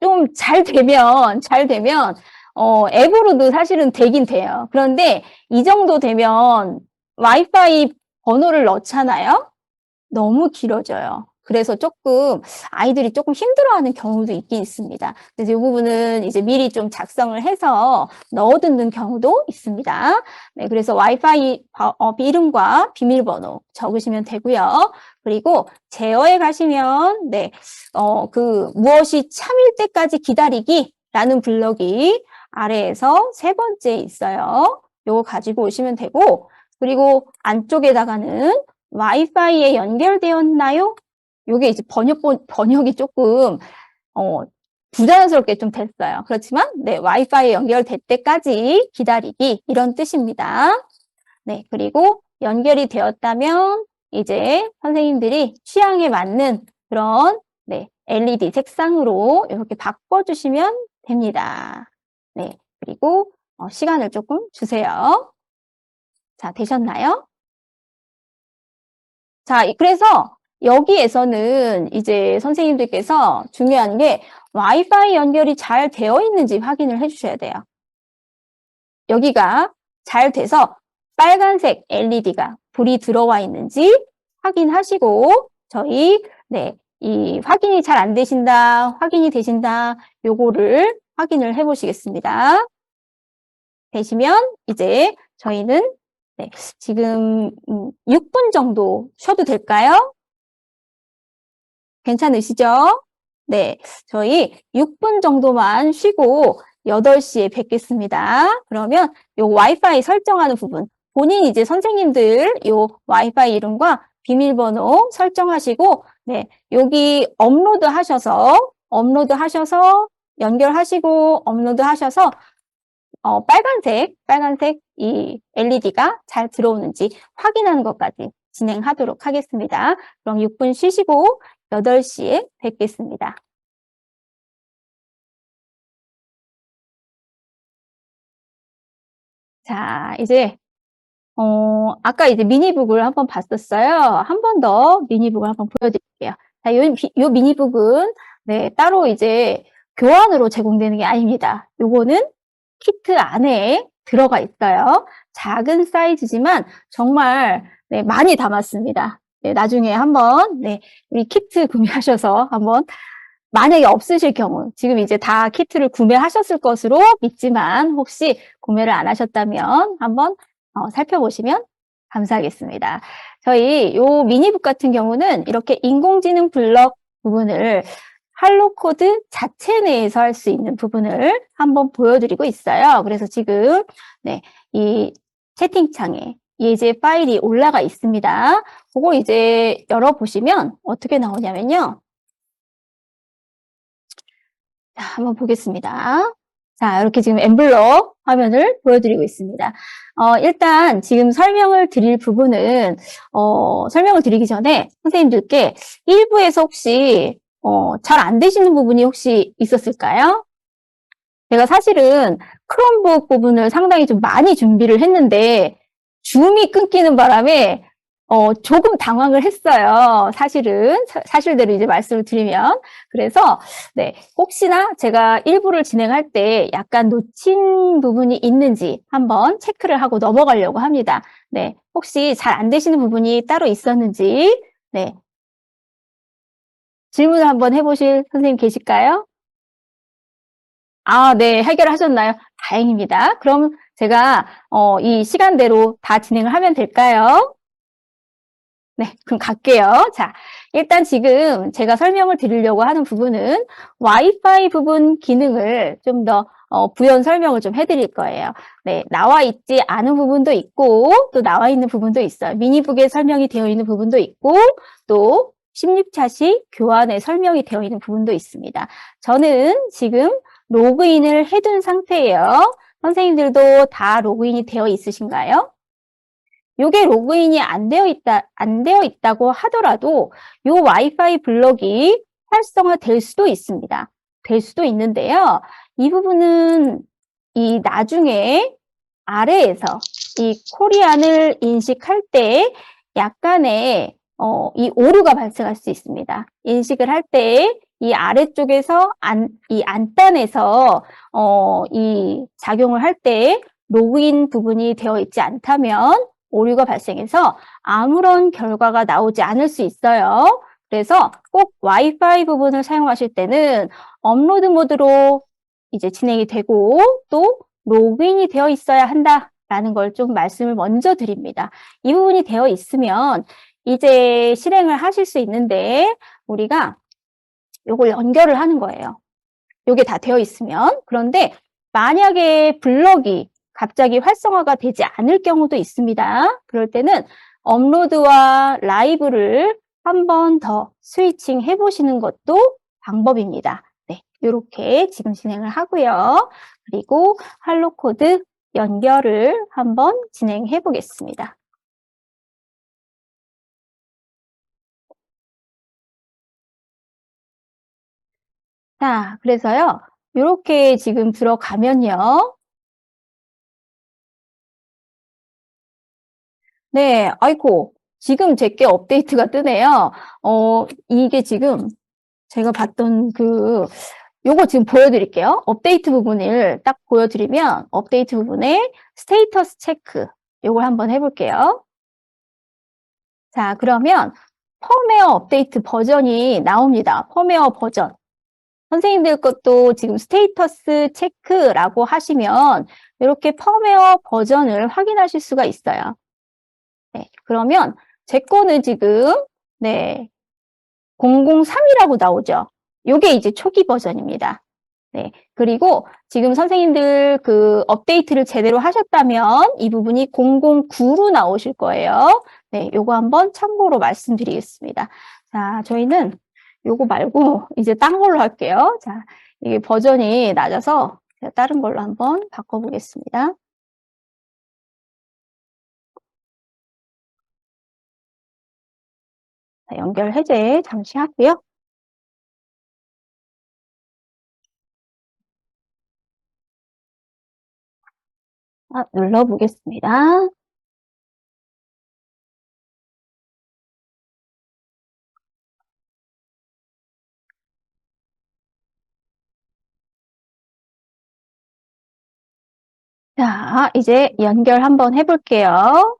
좀 잘 되면 앱으로도 사실은 되긴 돼요. 그런데 이 정도 되면 와이파이 번호를 넣잖아요. 너무 길어져요. 그래서 아이들이 조금 힘들어하는 경우도 있긴 있습니다. 그래서 이 부분은 이제 미리 좀 작성을 해서 넣어두는 경우도 있습니다. 네, 그래서 와이파이 이름과 비밀번호 적으시면 되고요. 그리고 제어에 가시면, 네, 무엇이 참일 때까지 기다리기라는 블럭이 아래에서 세 번째에 있어요. 요거 가지고 오시면 되고, 그리고 안쪽에다가는 와이파이에 연결되었나요? 요게 이제 번역이 조금, 부자연스럽게 좀 됐어요. 그렇지만, 네, 와이파이에 연결될 때까지 기다리기, 이런 뜻입니다. 네, 그리고 연결이 되었다면, 이제 선생님들이 취향에 맞는 그런, 네, LED 색상으로 이렇게 바꿔주시면 됩니다. 네, 그리고 시간을 조금 주세요. 자, 되셨나요? 자, 그래서 여기에서는 이제 선생님들께서 중요한 게 와이파이 연결이 잘 되어 있는지 확인을 해주셔야 돼요. 여기가 잘 돼서 빨간색 LED가 불이 들어와 있는지 확인하시고 네, 이 확인이 잘 안 되신다, 확인이 되신다, 요거를 확인을 해보시겠습니다. 되시면 이제 저희는 네, 지금 6분 정도 쉬어도 될까요? 괜찮으시죠? 네, 저희 6분 정도만 쉬고 8시에 뵙겠습니다. 그러면 요 와이파이 설정하는 부분, 본인 이제 선생님들 요 와이파이 이름과 비밀번호 설정하시고, 네, 여기 업로드 하셔서 연결하시고 업로드 하셔서 빨간색 이 LED가 잘 들어오는지 확인하는 것까지 진행하도록 하겠습니다. 그럼 6분 쉬시고 8시에 뵙겠습니다. 자, 이제 아까 이제 미니북을 한번 봤었어요. 한 번 더 미니북을 한번 보여드릴게요. 자, 요 미니북은 네, 따로 이제 교환으로 제공되는 게 아닙니다. 요거는 키트 안에 들어가 있어요. 작은 사이즈지만 정말 네, 많이 담았습니다. 네, 나중에 한번 네, 우리 키트 구매하셔서 한번 만약에 없으실 경우 지금 이제 다 키트를 구매하셨을 것으로 믿지만 혹시 구매를 안 하셨다면 한번 살펴보시면 감사하겠습니다. 저희 요 미니북 같은 경우는 이렇게 인공지능 블럭 부분을 할로 코드 자체 내에서 할 수 있는 부분을 한번 보여드리고 있어요. 그래서 지금 네, 이 채팅창에 예제 파일이 올라가 있습니다. 그거 이제 열어보시면 어떻게 나오냐면요. 자, 한번 보겠습니다. 자, 이렇게 지금 엠블럭 화면을 보여드리고 있습니다. 일단 지금 설명을 드릴 부분은, 설명을 드리기 전에 선생님들께 일부에서 혹시, 잘 안 되시는 부분이 혹시 있었을까요? 제가 사실은 크롬북 부분을 상당히 좀 많이 준비를 했는데, 줌이 끊기는 바람에, 조금 당황을 했어요. 사실은. 사실대로 이제 말씀을 드리면. 그래서, 네, 혹시나 제가 일부를 진행할 때 약간 놓친 부분이 있는지 한번 체크를 하고 넘어가려고 합니다. 네, 혹시 잘 안 되시는 부분이 따로 있었는지, 네, 질문을 한번 해보실 선생님 계실까요? 아, 네, 해결하셨나요? 다행입니다. 그럼 제가, 이 시간대로 다 진행을 하면 될까요? 네, 그럼 갈게요. 자, 일단 지금 제가 설명을 드리려고 하는 부분은 와이파이 부분 기능을 좀 더 부연 설명을 좀 해드릴 거예요. 네, 나와 있지 않은 부분도 있고 또 나와 있는 부분도 있어요. 미니북에 설명이 되어 있는 부분도 있고 또 16차식 교환에 설명이 되어 있는 부분도 있습니다. 저는 지금 로그인을 해둔 상태예요. 선생님들도 다 로그인이 되어 있으신가요? 요게 로그인이 안 되어 있다고 하더라도 요 와이파이 블럭이 활성화될 수도 있습니다. 될 수도 있는데요. 이 부분은 이 나중에 아래에서 이 코리안을 인식할 때 약간의 이 오류가 발생할 수 있습니다. 인식을 할 때 이 아래쪽에서 이 안단에서 이 작용을 할 때 로그인 부분이 되어 있지 않다면 오류가 발생해서 아무런 결과가 나오지 않을 수 있어요. 그래서 꼭 와이파이 부분을 사용하실 때는 업로드 모드로 이제 진행이 되고 또 로그인이 되어 있어야 한다라는 걸 좀 말씀을 먼저 드립니다. 이 부분이 되어 있으면 이제 실행을 하실 수 있는데 우리가 요걸 연결을 하는 거예요. 요게 다 되어 있으면. 그런데 만약에 블럭이 갑자기 활성화가 되지 않을 경우도 있습니다. 그럴 때는 업로드와 라이브를 한 번 더 스위칭 해보시는 것도 방법입니다. 네, 이렇게 지금 진행을 하고요. 그리고 할로 코드 연결을 한번 진행해 보겠습니다. 자, 그래서요. 이렇게 지금 들어가면요. 네, 아이고, 지금 제게 업데이트가 뜨네요. 이게 지금 제가 봤던 요거 지금 보여드릴게요. 업데이트 부분을 딱 보여드리면, 업데이트 부분에 스테이터스 체크, 요걸 한번 해볼게요. 자, 그러면 펌웨어 업데이트 버전이 나옵니다. 펌웨어 버전. 선생님들 것도 지금 스테이터스 체크라고 하시면, 이렇게 펌웨어 버전을 확인하실 수가 있어요. 네, 그러면 제 거는 지금 네, 003이라고 나오죠. 요게 이제 초기 버전입니다. 네, 그리고 지금 선생님들 업데이트를 제대로 하셨다면 이 부분이 009로 나오실 거예요. 네, 요거 한번 참고로 말씀드리겠습니다. 자, 저희는 요거 말고 이제 딴 걸로 할게요. 자, 이게 버전이 낮아서 제가 다른 걸로 한번 바꿔보겠습니다. 자, 연결 해제 잠시 하고요. 눌러보겠습니다. 자, 이제 연결 한번 해볼게요.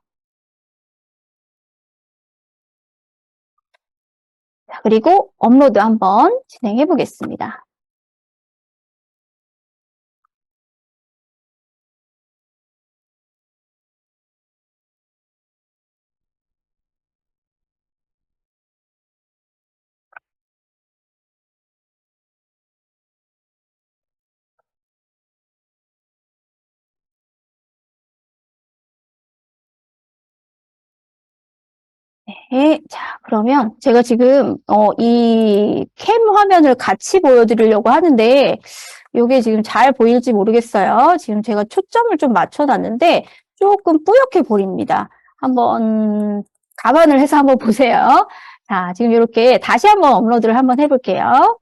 자, 그리고 업로드 한번 진행해 보겠습니다. 네, 자, 그러면 제가 지금 이 캠 화면을 같이 보여드리려고 하는데 이게 지금 잘 보일지 모르겠어요. 지금 제가 초점을 좀 맞춰놨는데 조금 뿌옇게 보입니다. 한번 감안을 해서 한번 보세요. 자, 지금 이렇게 다시 한번 업로드를 한번 해볼게요.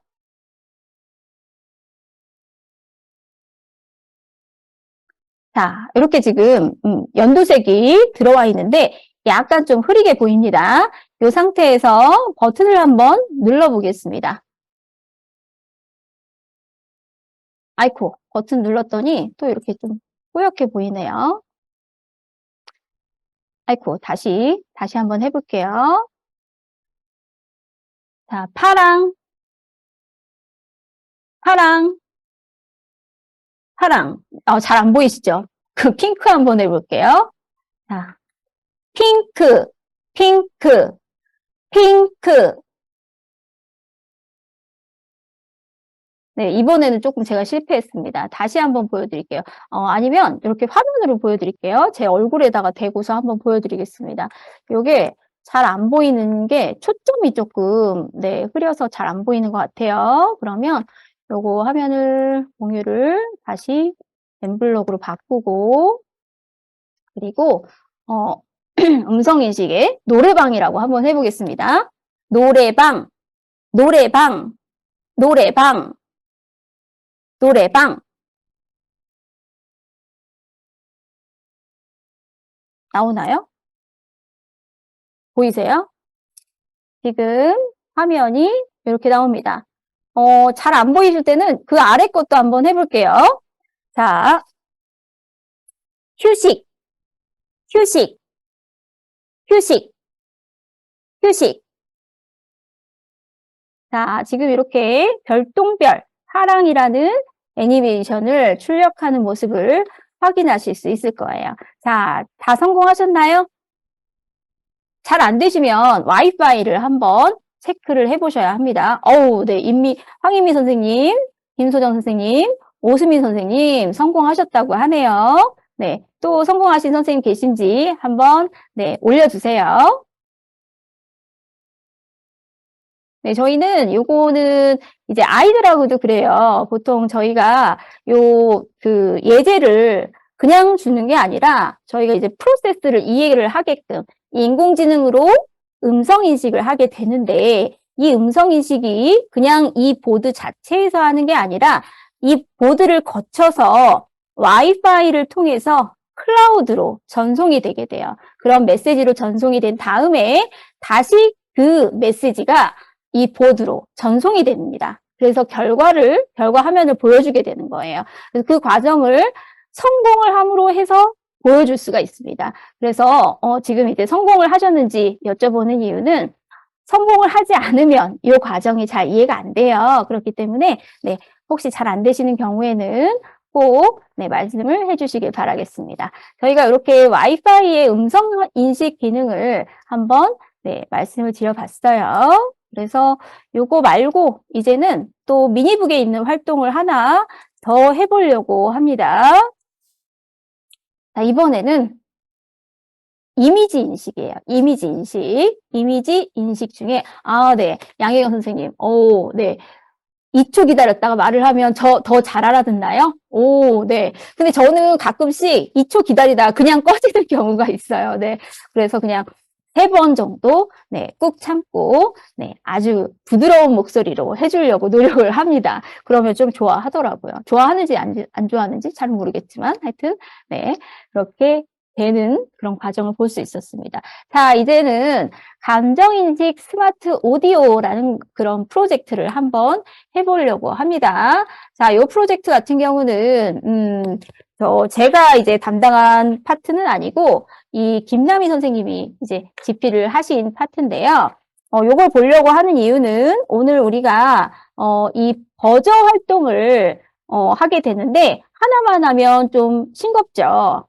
자, 이렇게 지금 연두색이 들어와 있는데 약간 좀 흐리게 보입니다. 이 상태에서 버튼을 한번 눌러보겠습니다. 아이코, 버튼 눌렀더니 또 이렇게 좀 뿌옇게 보이네요. 아이코, 다시 한번 해볼게요. 자, 파랑, 파랑, 파랑. 잘 안 보이시죠? 그 핑크 한번 해볼게요. 자, 핑크, 핑크, 핑크. 네, 이번에는 조금 제가 실패했습니다. 다시 한번 보여드릴게요. 아니면 이렇게 화면으로 보여드릴게요. 제 얼굴에다가 대고서 한번 보여드리겠습니다. 요게 잘 안 보이는 게 초점이 조금, 네, 흐려서 잘 안 보이는 것 같아요. 그러면 요거 화면을 공유를 다시 엠블록으로 바꾸고, 그리고, 음성인식에 노래방이라고 한번 해보겠습니다. 노래방, 노래방, 노래방, 노래방. 나오나요? 보이세요? 지금 화면이 이렇게 나옵니다. 잘 안 보이실 때는 그 아래 것도 한번 해볼게요. 자, 휴식, 휴식, 휴식, 휴식. 자, 지금 이렇게 별똥별, 사랑이라는 애니메이션을 출력하는 모습을 확인하실 수 있을 거예요. 자, 다 성공하셨나요? 잘 안 되시면 와이파이를 한번 체크를 해보셔야 합니다. 네, 황인미 선생님, 김소정 선생님, 오수민 선생님 성공하셨다고 하네요. 네, 또 성공하신 선생님 계신지 한번 네, 올려주세요. 네, 저희는 요거는 이제 아이들하고도 그래요. 보통 저희가 예제를 그냥 주는 게 아니라 저희가 이제 프로세스를 이해를 하게끔 인공지능으로 음성 인식을 하게 되는데 이 음성 인식이 그냥 이 보드 자체에서 하는 게 아니라 이 보드를 거쳐서 와이파이를 통해서 클라우드로 전송이 되게 돼요. 그런 메시지로 전송이 된 다음에 다시 그 메시지가 이 보드로 전송이 됩니다. 그래서 결과 화면을 보여주게 되는 거예요. 그래서 그 과정을 성공을 함으로 해서 보여줄 수가 있습니다. 그래서 지금 이제 성공을 하셨는지 여쭤보는 이유는 성공을 하지 않으면 이 과정이 잘 이해가 안 돼요. 그렇기 때문에 네, 혹시 잘 안 되시는 경우에는 꼭 네, 말씀을 해주시길 바라겠습니다. 저희가 이렇게 와이파이의 음성 인식 기능을 한번 네, 말씀을 드려봤어요. 그래서 요거 말고 이제는 또 미니북에 있는 활동을 하나 더 해보려고 합니다. 자, 이번에는 이미지 인식이에요. 이미지 인식. 이미지 인식 중에, 네. 양혜경 선생님. 네. 2초 기다렸다가 말을 하면 더 잘 알아듣나요? 네. 근데 저는 가끔씩 2초 기다리다가 그냥 꺼지는 경우가 있어요. 네. 그래서 그냥 3번 정도, 네, 꾹 참고, 네, 아주 부드러운 목소리로 해주려고 노력을 합니다. 그러면 좀 좋아하더라고요. 좋아하는지 안 좋아하는지 잘 모르겠지만, 하여튼, 네, 그렇게 되는 그런 과정을 볼 수 있었습니다. 자, 이제는 감정인식 스마트 오디오라는 그런 프로젝트를 한번 해보려고 합니다. 자, 이 프로젝트 같은 경우는, 제가 이제 담당한 파트는 아니고, 이 김남희 선생님이 이제 집필을 하신 파트인데요. 요걸 보려고 하는 이유는 오늘 우리가, 이 버저 활동을, 하게 되는데, 하나만 하면 좀 싱겁죠.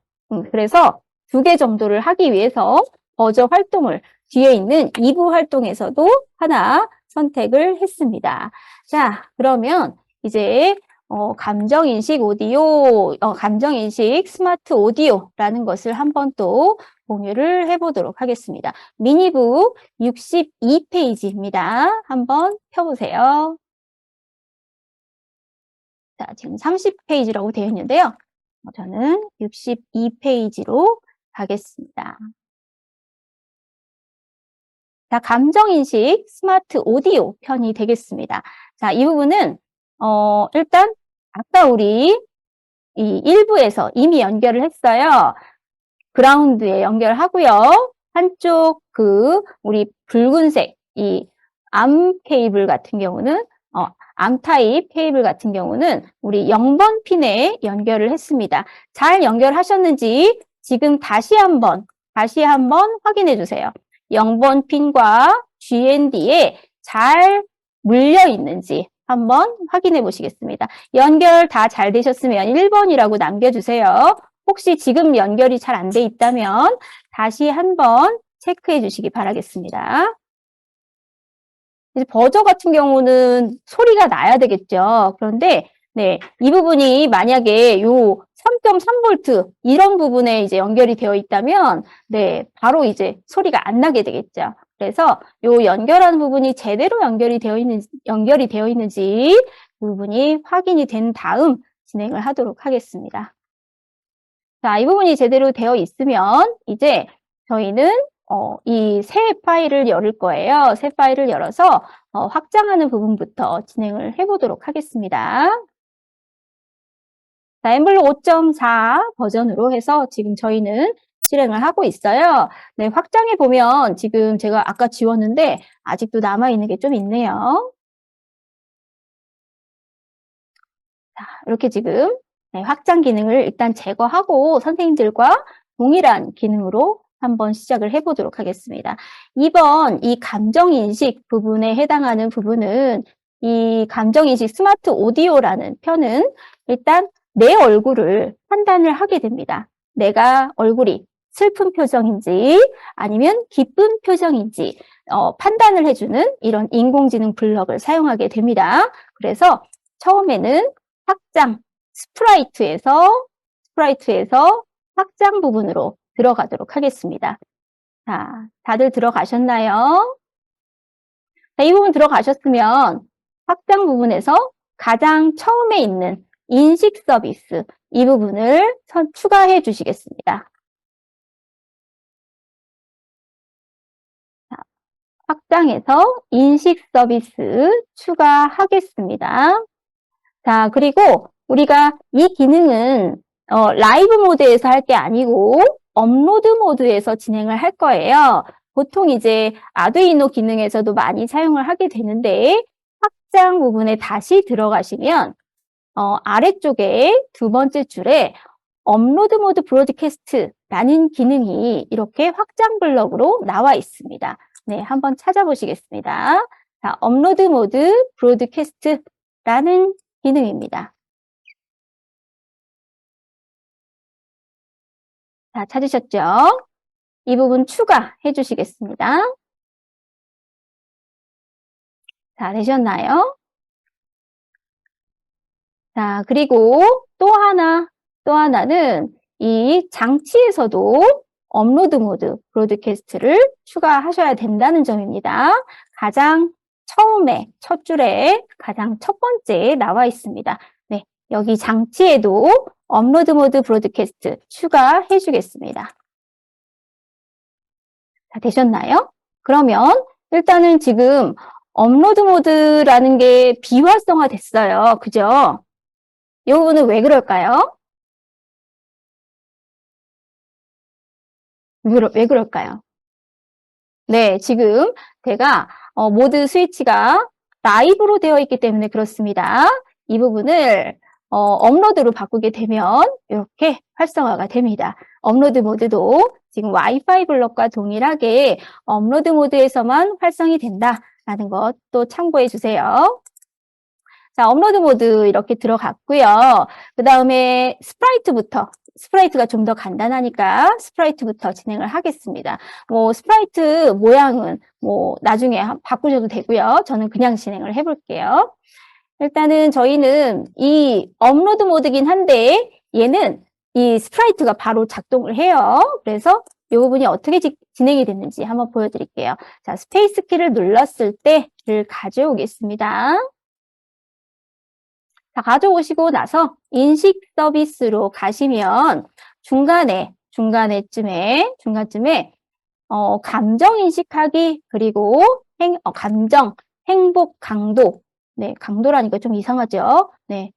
그래서 2개 정도를 하기 위해서 버저 활동을 뒤에 있는 2부 활동에서도 하나 선택을 했습니다. 자, 그러면 이제 감정인식 오디오, 감정인식 스마트 오디오라는 것을 한번 또 공유를 해보도록 하겠습니다. 미니북 62페이지입니다. 한번 펴보세요. 자, 지금 30페이지라고 되어 있는데요. 저는 62페이지로 가겠습니다. 자, 감정인식 스마트 오디오 편이 되겠습니다. 자, 이 부분은, 일단, 아까 우리 이 1부에서 이미 연결을 했어요. 그라운드에 연결하고요. 한쪽 우리 붉은색 이 암 케이블 같은 경우는 암 타입 케이블 같은 경우는 우리 0번 핀에 연결을 했습니다. 잘 연결하셨는지 지금 다시 한번 확인해 주세요. 0번 핀과 GND에 잘 물려 있는지 한번 확인해 보시겠습니다. 연결 다 잘 되셨으면 1번이라고 남겨주세요. 혹시 지금 연결이 잘 안 돼 있다면 다시 한번 체크해 주시기 바라겠습니다. 이제 버저 같은 경우는 소리가 나야 되겠죠. 그런데 네, 이 부분이 만약에 요 3.3V 이런 부분에 이제 연결이 되어 있다면 네, 바로 이제 소리가 안 나게 되겠죠. 그래서 요 연결하는 부분이 제대로 연결이 되어 있는지 그 부분이 확인이 된 다음 진행을 하도록 하겠습니다. 자, 이 부분이 제대로 되어 있으면 이제 저희는 이 새 파일을 열을 거예요. 새 파일을 열어서 확장하는 부분부터 진행을 해보도록 하겠습니다. 자, 엠블로 5.4 버전으로 해서 지금 저희는 실행을 하고 있어요. 네, 확장해 보면 지금 제가 아까 지웠는데 아직도 남아있는 게 좀 있네요. 자, 이렇게 지금 네, 확장 기능을 일단 제거하고 선생님들과 동일한 기능으로 한번 시작을 해보도록 하겠습니다. 2번 이 감정인식 부분에 해당하는 부분은 이 감정인식 스마트 오디오라는 편은 일단 내 얼굴을 판단을 하게 됩니다. 내가 얼굴이 슬픈 표정인지 아니면 기쁜 표정인지 판단을 해주는 이런 인공지능 블럭을 사용하게 됩니다. 그래서 처음에는 확장, 스프라이트에서 확장 부분으로 들어가도록 하겠습니다. 자, 다들 들어가셨나요? 자, 이 부분 들어가셨으면 확장 부분에서 가장 처음에 있는 인식 서비스 이 부분을 추가해 주시겠습니다. 자, 확장해서 인식 서비스 추가하겠습니다. 자, 그리고 우리가 이 기능은 라이브 모드에서 할 게 아니고 업로드 모드에서 진행을 할 거예요. 보통 이제 아두이노 기능에서도 많이 사용을 하게 되는데 확장 부분에 다시 들어가시면 아래쪽에 두 번째 줄에 업로드 모드 브로드캐스트라는 기능이 이렇게 확장 블럭으로 나와 있습니다. 네, 한번 찾아보시겠습니다. 자, 업로드 모드 브로드캐스트라는 기능입니다. 자, 찾으셨죠? 이 부분 추가해 주시겠습니다. 자, 되셨나요? 자, 그리고 또 하나는 이 장치에서도 업로드 모드 브로드캐스트를 추가하셔야 된다는 점입니다. 가장 처음에 첫 줄에 가장 첫 번째에 나와 있습니다. 네, 여기 장치에도 업로드 모드 브로드캐스트 추가해 주겠습니다. 자, 되셨나요? 그러면 일단은 지금 업로드 모드라는 게 비활성화 됐어요. 그죠? 이 부분은 왜 그럴까요? 왜 그럴까요? 네, 지금 제가 모드 스위치가 라이브로 되어 있기 때문에 그렇습니다. 이 부분을 업로드로 바꾸게 되면 이렇게 활성화가 됩니다. 업로드 모드도 지금 와이파이 블럭과 동일하게 업로드 모드에서만 활성이 된다라는 것도 참고해 주세요. 자, 업로드 모드 이렇게 들어갔고요. 그 다음에 스프라이트가 좀 더 간단하니까 스프라이트부터 진행을 하겠습니다. 스프라이트 모양은 나중에 바꾸셔도 되고요. 저는 그냥 진행을 해볼게요. 일단은 저희는 이 업로드 모드긴 한데 얘는 이 스프라이트가 바로 작동을 해요. 그래서 이 부분이 어떻게 진행이 됐는지 한번 보여드릴게요. 자, 스페이스 키를 눌렀을 때를 가져오겠습니다. 자, 가져오시고 나서 인식 서비스로 가시면 중간쯤에 감정 인식하기 그리고 감정 행복 강도 네, 강도라니까 좀 이상하죠. 네.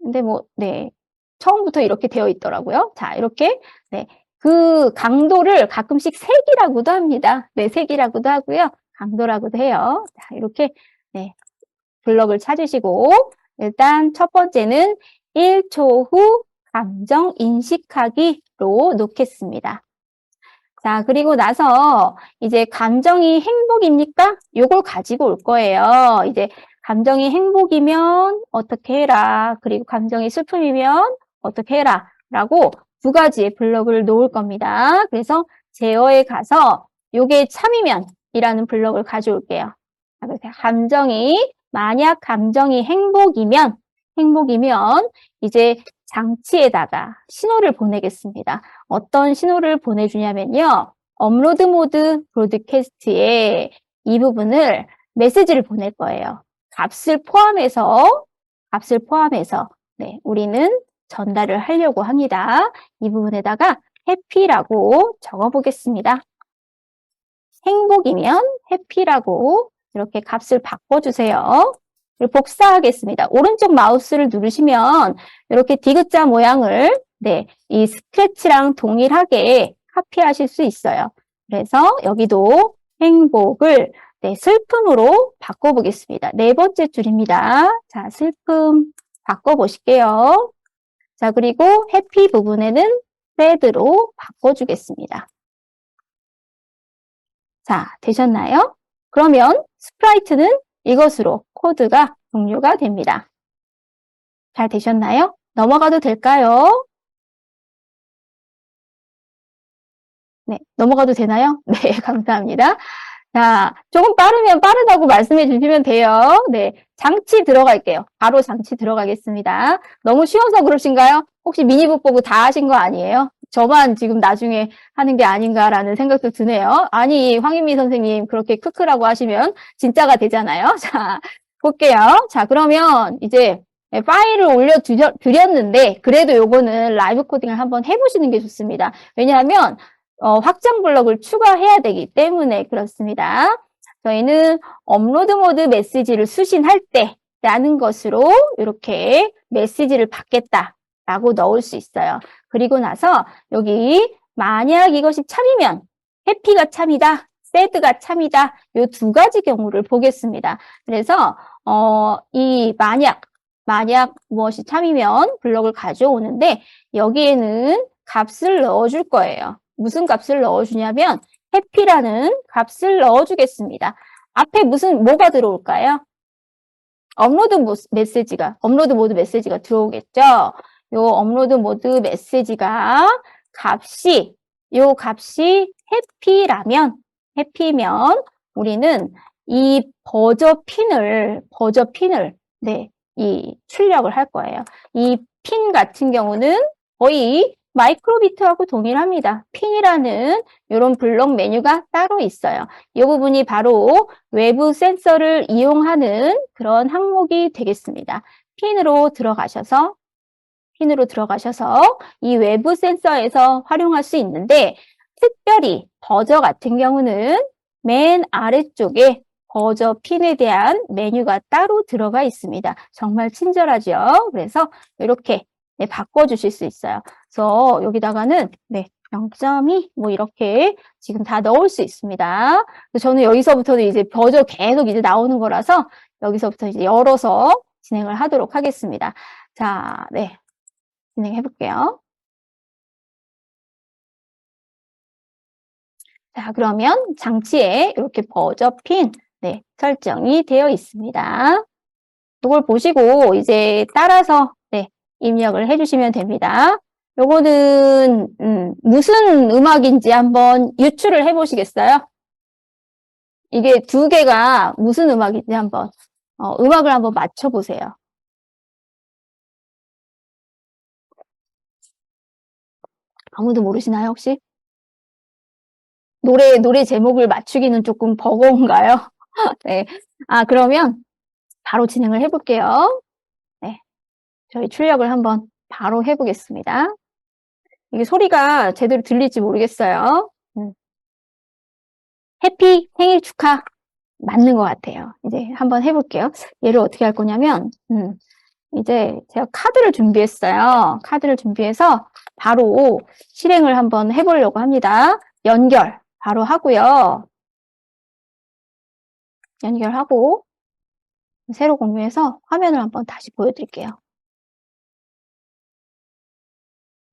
근데 네. 처음부터 이렇게 되어 있더라고요. 자, 이렇게 네. 그 강도를 가끔씩 색이라고도 합니다. 네, 색이라고도 하고요. 강도라고도 해요. 자, 이렇게 네, 블럭을 찾으시고 일단 첫 번째는 1초 후 감정 인식하기로 놓겠습니다. 자, 그리고 나서 이제 감정이 행복입니까? 요걸 가지고 올 거예요. 이제 감정이 행복이면 어떻게 해라. 그리고 감정이 슬픔이면 어떻게 해라. 라고 두 가지의 블럭을 놓을 겁니다. 그래서 제어에 가서 요게 참이면 이라는 블럭을 가져올게요. 만약 감정이 행복이면 이제 장치에다가 신호를 보내겠습니다. 어떤 신호를 보내주냐면요. 업로드 모드 브로드캐스트에 이 부분을 메시지를 보낼 거예요. 값을 포함해서 네, 우리는 전달을 하려고 합니다. 이 부분에다가 해피라고 적어보겠습니다. 행복이면 해피라고 이렇게 값을 바꿔주세요. 복사하겠습니다. 오른쪽 마우스를 누르시면 이렇게 디귿자 모양을 네, 이 스크래치랑 동일하게 카피하실 수 있어요. 그래서 여기도 행복을 네, 슬픔으로 바꿔보겠습니다. 네 번째 줄입니다. 자, 슬픔 바꿔보실게요. 자, 그리고 해피 부분에는 sad로 바꿔주겠습니다. 자, 되셨나요? 그러면 스프라이트는 이것으로 코드가 종료가 됩니다. 잘 되셨나요? 넘어가도 될까요? 네, 넘어가도 되나요? 네, 감사합니다. 자, 조금 빠르면 빠르다고 말씀해 주시면 돼요. 네, 장치 들어갈게요. 바로 장치 들어가겠습니다. 너무 쉬워서 그러신가요? 혹시 미니북 보고 다 하신 거 아니에요? 저만 지금 나중에 하는 게 아닌가라는 생각도 드네요. 아니, 황인미 선생님 그렇게 크크라고 하시면 진짜가 되잖아요. 자, 볼게요. 자, 그러면 이제 파일을 올려드렸는데 그래도 요거는 라이브 코딩을 한번 해보시는 게 좋습니다. 왜냐하면 확장 블럭을 추가해야 되기 때문에 그렇습니다. 저희는 업로드 모드 메시지를 수신할 때 라는 것으로 이렇게 메시지를 받겠다라고 넣을 수 있어요. 그리고 나서 여기 만약 이것이 참이면 해피가 참이다, 새드가 참이다 이 두 가지 경우를 보겠습니다. 그래서 이 만약 무엇이 참이면 블럭을 가져오는데 여기에는 값을 넣어줄 거예요. 무슨 값을 넣어주냐면 해피라는 값을 넣어주겠습니다. 앞에 뭐가 들어올까요? 업로드 모드 메시지가 들어오겠죠? 요 업로드 모드 메시지가 요 값이 해피면 우리는 이 버저 핀을 네, 이 출력을 할 거예요. 이 핀 같은 경우는 거의 마이크로비트하고 동일합니다. 핀이라는 이런 블록 메뉴가 따로 있어요. 이 부분이 바로 외부 센서를 이용하는 그런 항목이 되겠습니다. 핀으로 들어가셔서 이 외부 센서에서 활용할 수 있는데 특별히 버저 같은 경우는 맨 아래쪽에 버저 핀에 대한 메뉴가 따로 들어가 있습니다. 정말 친절하죠? 그래서 이렇게 네, 바꿔주실 수 있어요. 그래서 여기다가는 네, 0.2 뭐 이렇게 지금 다 넣을 수 있습니다. 저는 여기서부터는 이제 버저 계속 이제 나오는 거라서 여기서부터 이제 열어서 진행을 하도록 하겠습니다. 자, 네, 진행해 볼게요. 자, 그러면 장치에 이렇게 버저 핀 네, 설정이 되어 있습니다. 이걸 보시고 이제 따라서 네, 입력을 해주시면 됩니다. 요거는 무슨 음악인지 한번 유추를 해보시겠어요? 이게 두 개가 무슨 음악인지 한번 음악을 한번 맞춰보세요. 아무도 모르시나요, 혹시? 노래 제목을 맞추기는 조금 버거운가요? 네. 아, 그러면 바로 진행을 해볼게요. 네. 저희 출력을 한번 바로 해보겠습니다. 이게 소리가 제대로 들릴지 모르겠어요. 해피 생일 축하 맞는 것 같아요. 이제 한번 해볼게요. 얘를 어떻게 할 거냐면 이제 제가 카드를 준비했어요. 카드를 준비해서 바로 실행을 한번 해보려고 합니다. 연결 바로 하고요. 연결하고 새로 공유해서 화면을 한번 다시 보여드릴게요.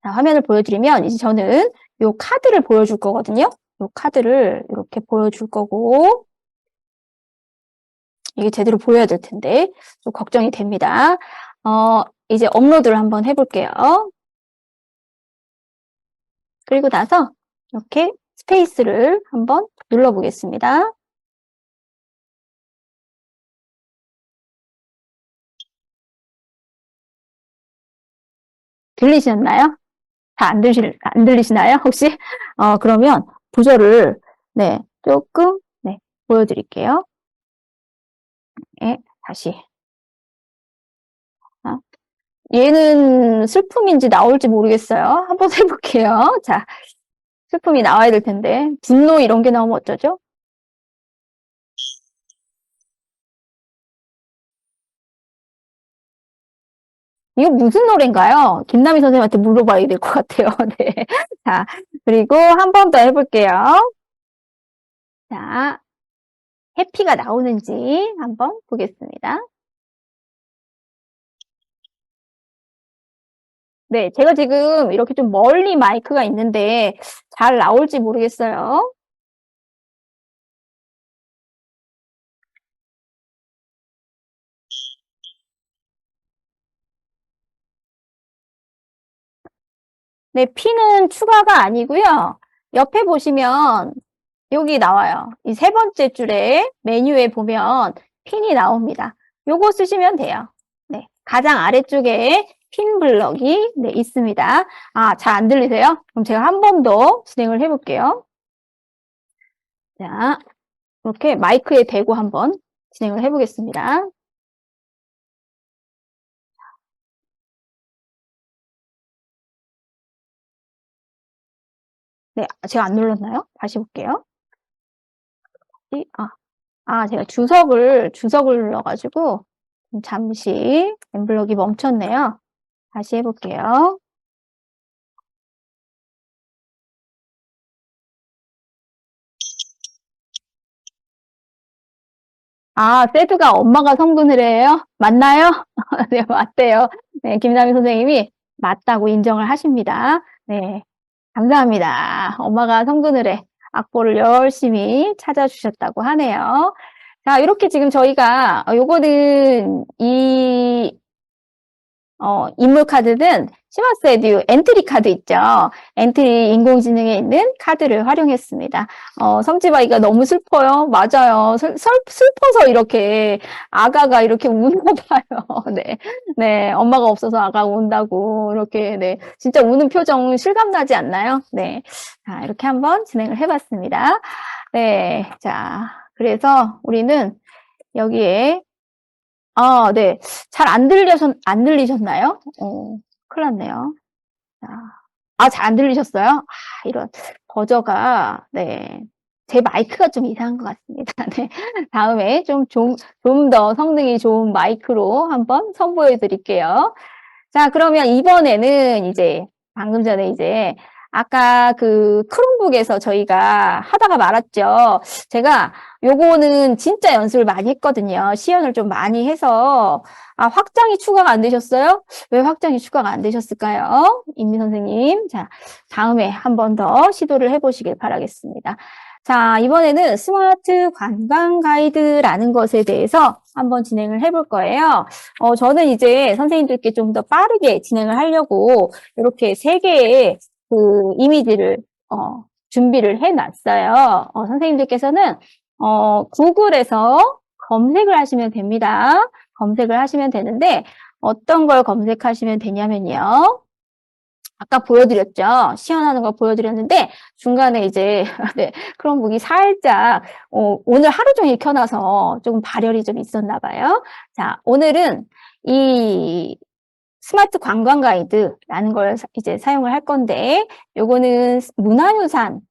자, 화면을 보여드리면 이제 저는 요 카드를 보여줄 거거든요. 요 카드를 이렇게 보여줄 거고 이게 제대로 보여야 될 텐데 좀 걱정이 됩니다. 이제 업로드를 한번 해볼게요. 그리고 나서 이렇게 스페이스를 한번 눌러보겠습니다. 들리셨나요? 다 안 들리시나요? 혹시? 그러면 구조를, 네, 조금, 네, 보여드릴게요. 네, 다시. 얘는 슬픔인지 나올지 모르겠어요. 한번 해볼게요. 자, 슬픔이 나와야 될 텐데. 분노 이런 게 나오면 어쩌죠? 이거 무슨 노래인가요? 김남희 선생님한테 물어봐야 될 것 같아요. 네. 자, 그리고 한 번 더 해볼게요. 자, 해피가 나오는지 한번 보겠습니다. 네, 제가 지금 이렇게 좀 멀리 마이크가 있는데 잘 나올지 모르겠어요. 네, P는 추가가 아니고요. 옆에 보시면 여기 나와요. 이 세 번째 줄에 메뉴에 보면 핀이 나옵니다. 요거 쓰시면 돼요. 네, 가장 아래쪽에 핀 블럭이 네, 있습니다. 아, 잘 안 들리세요? 그럼 제가 한 번 더 진행을 해볼게요. 자, 이렇게 마이크에 대고 한번 진행을 해보겠습니다. 네, 제가 안 눌렀나요? 다시 볼게요. 제가 주석을 눌러가지고 잠시 엠블럭이 멈췄네요. 다시 해볼게요. 세드가 엄마가 성근을 해요? 맞나요? 네, 맞대요. 네, 김남희 선생님이 맞다고 인정을 하십니다. 네, 감사합니다. 엄마가 성근을 해. 악보를 열심히 찾아주셨다고 하네요. 자, 이렇게 지금 저희가, 요거는 인물 카드는 시마스 에듀 엔트리 카드 있죠. 엔트리 인공지능에 있는 카드를 활용했습니다. 성지바이가 너무 슬퍼요. 맞아요. 슬퍼서 이렇게 아가가 이렇게 우나 봐요. 네. 네. 엄마가 없어서 아가가 운다고 이렇게 네. 진짜 우는 표정 실감나지 않나요? 네. 자, 이렇게 한번 진행을 해봤습니다. 네. 자, 그래서 우리는 여기에 네. 잘 안 들리셨나요? 큰일 났네요. 자, 잘 안 들리셨어요? 이런, 버저가, 네. 제 마이크가 좀 이상한 것 같습니다. 네. 다음에 좀 더 성능이 좋은 마이크로 한번 선보여 드릴게요. 자, 그러면 이번에는 이제, 방금 전에 이제, 아까 그 크롬북에서 저희가 하다가 말았죠. 제가 요거는 진짜 연습을 많이 했거든요. 시연을 좀 많이 해서, 확장이 추가가 안 되셨어요? 왜 확장이 추가가 안 되셨을까요? 임미 선생님. 자, 다음에 한 번 더 시도를 해보시길 바라겠습니다. 자, 이번에는 스마트 관광 가이드라는 것에 대해서 한번 진행을 해볼 거예요. 저는 이제 선생님들께 좀 더 빠르게 진행을 하려고 이렇게 세 개의 그 이미지를, 준비를 해 놨어요. 선생님들께서는, 구글에서 검색을 하시면 됩니다. 검색을 하시면 되는데, 어떤 걸 검색하시면 되냐면요. 아까 보여드렸죠. 시연하는 거 보여드렸는데 중간에 이제 네, 크롬북이 살짝 오늘 하루 종일 켜놔서 조금 발열이 좀 있었나 봐요. 자, 오늘은 이 스마트 관광 가이드라는 걸 이제 사용을 할 건데 요거는 문화유산을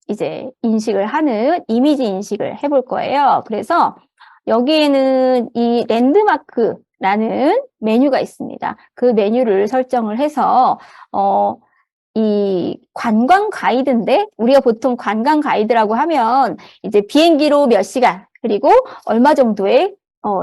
이제 인식을 하는 이미지 인식을 해볼 거예요. 그래서 여기에는 이 랜드마크라는 메뉴가 있습니다. 그 메뉴를 설정을 해서 이 관광 가이드인데, 우리가 보통 관광 가이드라고 하면 이제 비행기로 몇 시간, 그리고 얼마 정도의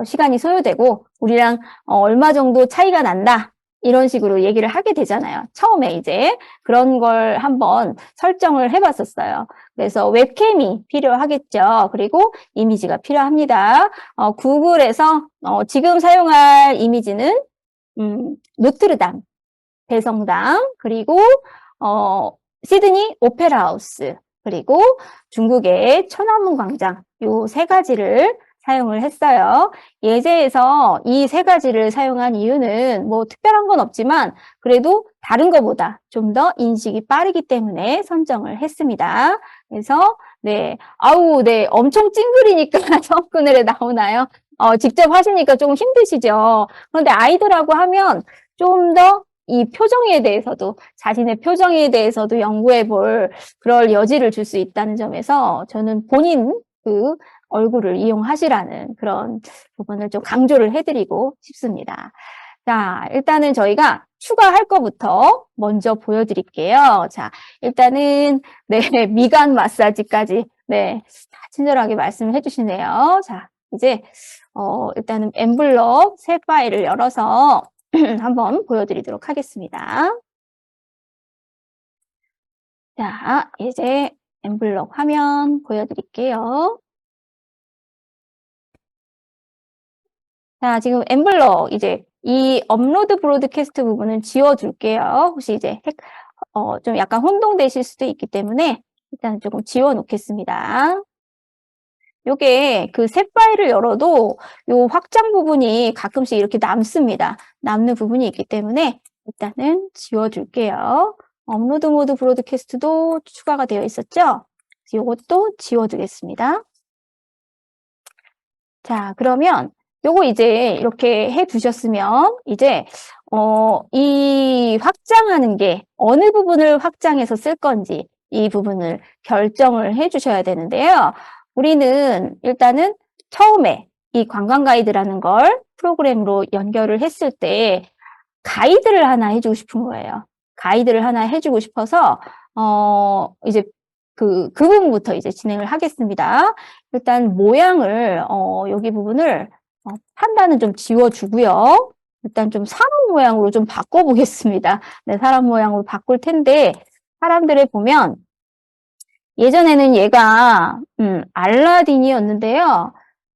시간이 소요되고 우리랑 얼마 정도 차이가 난다, 이런 식으로 얘기를 하게 되잖아요. 처음에 이제 그런 걸 한번 설정을 해봤었어요. 그래서 웹캠이 필요하겠죠. 그리고 이미지가 필요합니다. 구글에서 지금 사용할 이미지는 노트르담 대성당, 그리고 시드니 오페라 하우스, 그리고 중국의 천안문 광장, 요 세 가지를 사용을 했어요. 예제에서 이 세 가지를 사용한 이유는 뭐 특별한 건 없지만 그래도 다른 것보다 좀 더 인식이 빠르기 때문에 선정을 했습니다. 그래서 네, 아우, 네, 엄청 찡그리니까 접근을 나오나요? 직접 하시니까 조금 힘드시죠? 그런데 아이들하고 하면 좀더 이 표정에 대해서도, 자신의 표정에 대해서도 연구해 볼 그럴 여지를 줄 수 있다는 점에서 저는 본인 그 얼굴을 이용하시라는 그런 부분을 좀 강조를 해드리고 싶습니다. 자, 일단은 저희가 추가할 거부터 먼저 보여드릴게요. 자, 일단은, 네, 미간 마사지까지, 네, 다 친절하게 말씀을 해주시네요. 자, 이제, 일단은 엠블럭 새 파일을 열어서 한번 보여드리도록 하겠습니다. 자, 이제 엠블럭 화면 보여드릴게요. 자, 지금 엠블럭 이제 이 업로드 브로드캐스트 부분은 지워줄게요. 혹시 이제 좀 약간 혼동되실 수도 있기 때문에 일단 조금 지워놓겠습니다. 요게 그 새 파일을 열어도 요 확장 부분이 가끔씩 이렇게 남습니다. 남는 부분이 있기 때문에 일단은 지워줄게요. 업로드 모드 브로드캐스트도 추가가 되어 있었죠? 요것도 지워두겠습니다. 자, 그러면 요거 이제 이렇게 해 두셨으면 이제 이 확장하는 게 어느 부분을 확장해서 쓸 건지 이 부분을 결정을 해 주셔야 되는데요. 우리는 일단은 처음에 이 관광 가이드라는 걸 프로그램으로 연결을 했을 때 가이드를 하나 해주고 싶은 거예요. 가이드를 하나 해주고 싶어서 이제 그 부분부터 이제 진행을 하겠습니다. 일단 모양을 여기 부분을 판단은 좀 지워주고요. 일단 좀 사람 모양으로 좀 바꿔보겠습니다. 네, 사람 모양으로 바꿀 텐데 사람들을 보면 예전에는 얘가 알라딘이었는데요.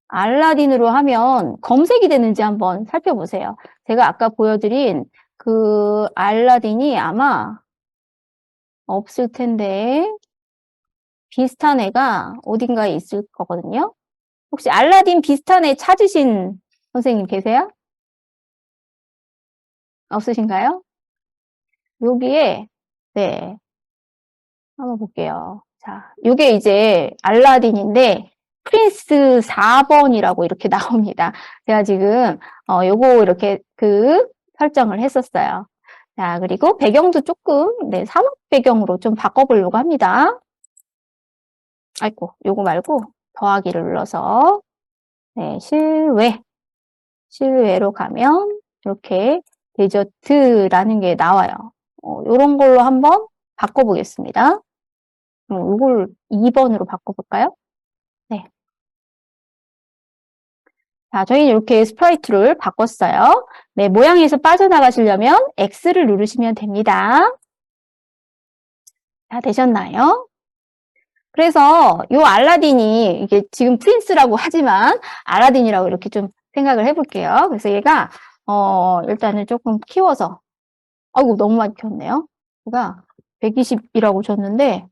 알라딘으로 하면 검색이 되는지 한번 살펴보세요. 제가 아까 보여드린 그 알라딘이 아마 없을 텐데 비슷한 애가 어딘가에 있을 거거든요. 혹시 알라딘 비슷한 애 찾으신 선생님 계세요? 없으신가요? 여기에 네, 한번 볼게요. 자, 요게 이제 알라딘인데 프린스 4번이라고 이렇게 나옵니다. 제가 지금 요거 이렇게 그 설정을 했었어요. 자, 그리고 배경도 조금 네, 사막 배경으로 좀 바꿔보려고 합니다. 아이고, 요거 말고 더하기를 눌러서 네, 실외로 가면 이렇게 데저트라는 게 나와요. 요런 걸로 한번 바꿔보겠습니다. 이걸 2번으로 바꿔볼까요? 네. 자, 저희는 이렇게 스프라이트를 바꿨어요. 네, 모양에서 빠져나가시려면 X를 누르시면 됩니다. 다 되셨나요? 그래서 요 알라딘이 이게 지금 프린스라고 하지만 알라딘이라고 이렇게 좀 생각을 해볼게요. 그래서 얘가 일단은 조금 키워서 아이고 너무 많이 키웠네요. 얘가 120이라고 줬는데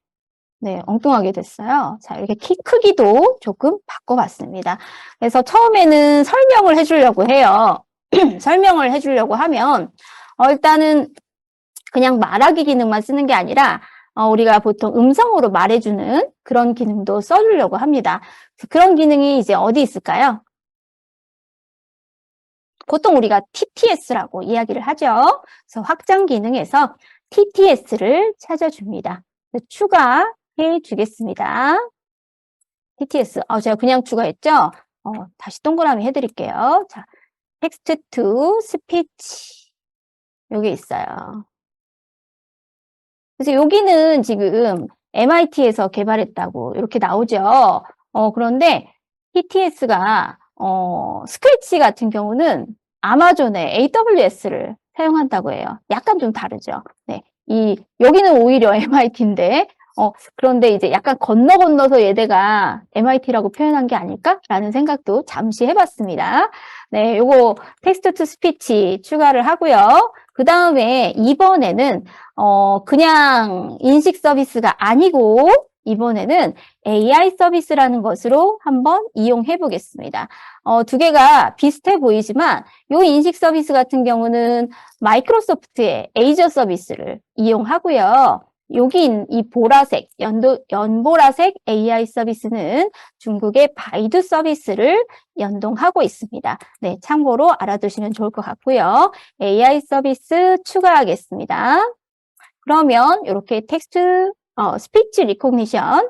네, 엉뚱하게 됐어요. 자, 이렇게 키 크기도 조금 바꿔봤습니다. 그래서 처음에는 설명을 해주려고 해요. 설명을 해주려고 하면, 일단은 그냥 말하기 기능만 쓰는 게 아니라, 우리가 보통 음성으로 말해주는 그런 기능도 써주려고 합니다. 그런 기능이 이제 어디 있을까요? 보통 우리가 TTS라고 이야기를 하죠. 그래서 확장 기능에서 TTS를 찾아줍니다. 추가해 주겠습니다. TTS. 제가 그냥 추가했죠? 다시 동그라미 해드릴게요. 자, text to speech. 여기 있어요. 그래서 여기는 지금 MIT에서 개발했다고 이렇게 나오죠. 그런데 TTS가 스크래치 같은 경우는 아마존의 AWS를 사용한다고 해요. 약간 좀 다르죠. 네. 여기는 오히려 MIT인데, 그런데 이제 약간 건너서 얘네가 MIT라고 표현한 게 아닐까라는 생각도 잠시 해봤습니다. 네, 요거 텍스트 투 스피치 추가를 하고요. 그 다음에 이번에는, 그냥 인식 서비스가 아니고, 이번에는 AI 서비스라는 것으로 한번 이용해 보겠습니다. 두 개가 비슷해 보이지만, 요 인식 서비스 같은 경우는 마이크로소프트의 에이저 서비스를 이용하고요. 여기 이 보라색, 연보라색 AI 서비스는 중국의 바이두 서비스를 연동하고 있습니다. 네, 참고로 알아두시면 좋을 것 같고요. AI 서비스 추가하겠습니다. 그러면 이렇게 스피치 리코그니션,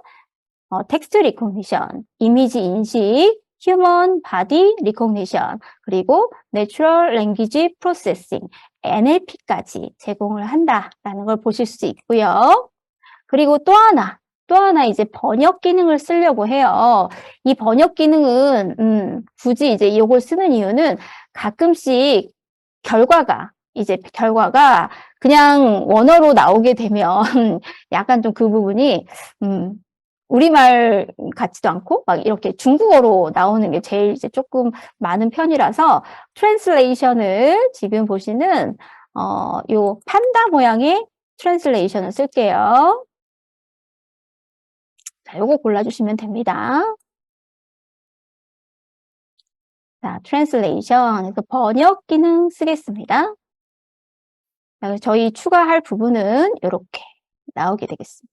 텍스트 리코그니션, 이미지 인식, 휴먼 바디 리코그니션, 그리고 내추럴 랭귀지 프로세싱, NLP까지 제공을 한다라는 걸 보실 수 있고요. 그리고 또 하나 이제 번역 기능을 쓰려고 해요. 이 번역 기능은 굳이 이제 이걸 쓰는 이유는 가끔씩 결과가 그냥 원어로 나오게 되면 약간 좀 그 부분이 우리말 같지도 않고 막 이렇게 중국어로 나오는 게 제일 이제 조금 많은 편이라서 트랜슬레이션을 지금 보시는 요 판다 모양의 트랜슬레이션을 쓸게요. 자, 요거 골라주시면 됩니다. 자, 트랜슬레이션에서 번역 기능 쓰겠습니다. 자, 저희 추가할 부분은 이렇게 나오게 되겠습니다.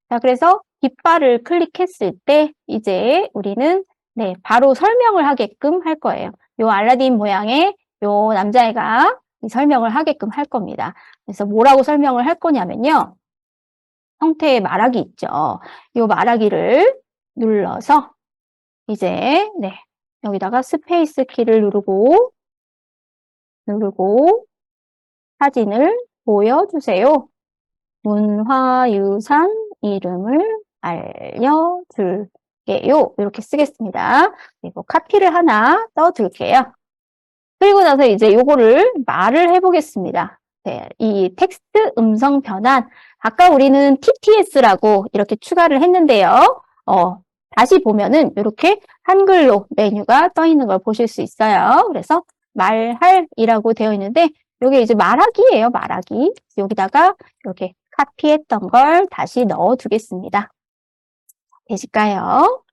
자, 그래서 깃발을 클릭했을 때 이제 우리는 바로 설명을 하게끔 할 거예요. 요 알라딘 모양의 요 남자애가 설명을 하게끔 할 겁니다. 그래서 뭐라고 설명을 할 거냐면요. 형태의 말하기 있죠. 요 말하기를 눌러서 이제 여기다가 스페이스 키를 누르고 사진을 보여주세요. 문화유산 이름을 알려줄게요. 이렇게 쓰겠습니다. 그리고 카피를 하나 떠둘게요. 그리고 나서 이제 요거를 말을 해보겠습니다. 네, 이 텍스트 음성 변환. 아까 우리는 TTS라고 이렇게 추가를 했는데요. 다시 보면은 이렇게 한글로 메뉴가 떠 있는 걸 보실 수 있어요. 그래서 말할이라고 되어 있는데 이게 이제 말하기예요. 말하기. 여기다가 이렇게 카피했던 걸 다시 넣어 두겠습니다. 되실까요?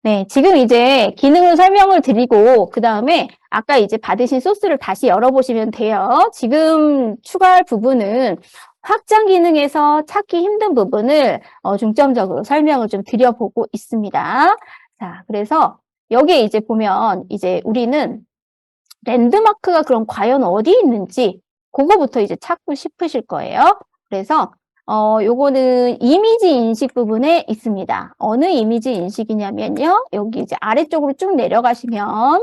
네, 지금 이제 기능을 설명을 드리고 그 다음에 아까 이제 받으신 소스를 다시 열어보시면 돼요. 지금 추가할 부분은 확장 기능에서 찾기 힘든 부분을 중점적으로 설명을 좀 드려보고 있습니다. 자, 그래서 여기에 이제 보면 이제 우리는 랜드마크가 그럼 과연 어디 있는지 그거부터 이제 찾고 싶으실 거예요. 그래서 요거는 이미지 인식 부분에 있습니다. 어느 이미지 인식이냐면요. 여기 이제 아래쪽으로 쭉 내려가시면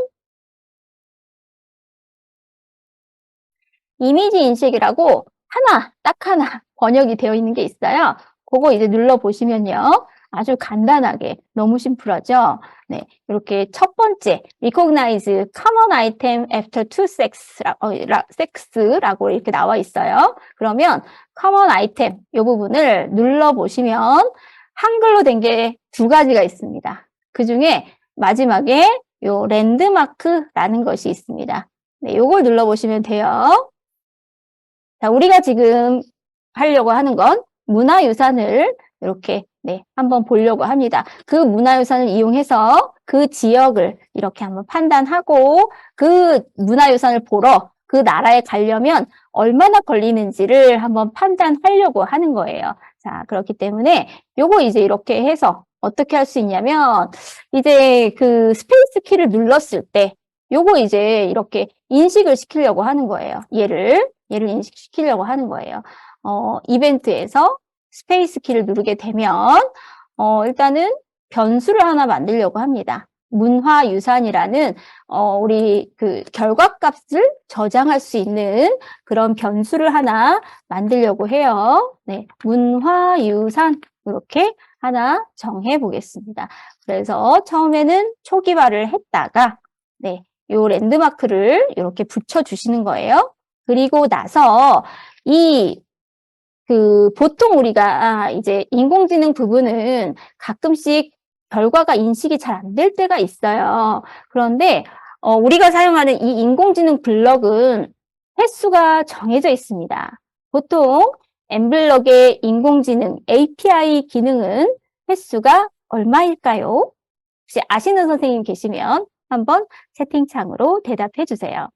이미지 인식이라고 딱 하나 번역이 되어 있는 게 있어요. 그거 이제 눌러보시면요. 아주 간단하게 너무 심플하죠. 네, 이렇게 첫 번째 recognize common item after two sex라고 이렇게 나와 있어요. 그러면 common item 이 부분을 눌러보시면 한글로 된 게 두 가지가 있습니다. 그 중에 마지막에 요 랜드마크라는 것이 있습니다. 네, 요걸 눌러보시면 돼요. 자, 우리가 지금 하려고 하는 건 문화유산을 이렇게 한번 보려고 합니다. 그 문화유산을 이용해서 그 지역을 이렇게 한번 판단하고 그 문화유산을 보러 그 나라에 가려면 얼마나 걸리는지를 한번 판단하려고 하는 거예요. 자, 그렇기 때문에 요거 이제 이렇게 해서 어떻게 할 수 있냐면 이제 그 스페이스 키를 눌렀을 때 요거 이제 이렇게 인식을 시키려고 하는 거예요. 얘를 인식시키려고 하는 거예요. 이벤트에서 스페이스 키를 누르게 되면 일단은 변수를 하나 만들려고 합니다. 문화유산이라는 우리 그 결과값을 저장할 수 있는 그런 변수를 하나 만들려고 해요. 네, 문화유산 이렇게 하나 정해 보겠습니다. 그래서 처음에는 초기화를 했다가 네, 요 랜드마크를 이렇게 붙여 주시는 거예요. 그리고 나서 보통 우리가 이제 인공지능 부분은 가끔씩 결과가 인식이 잘 안 될 때가 있어요. 그런데 우리가 사용하는 이 인공지능 블럭은 횟수가 정해져 있습니다. 보통 엠블럭의 인공지능 API 기능은 횟수가 얼마일까요? 혹시 아시는 선생님 계시면 한번 채팅창으로 대답해 주세요.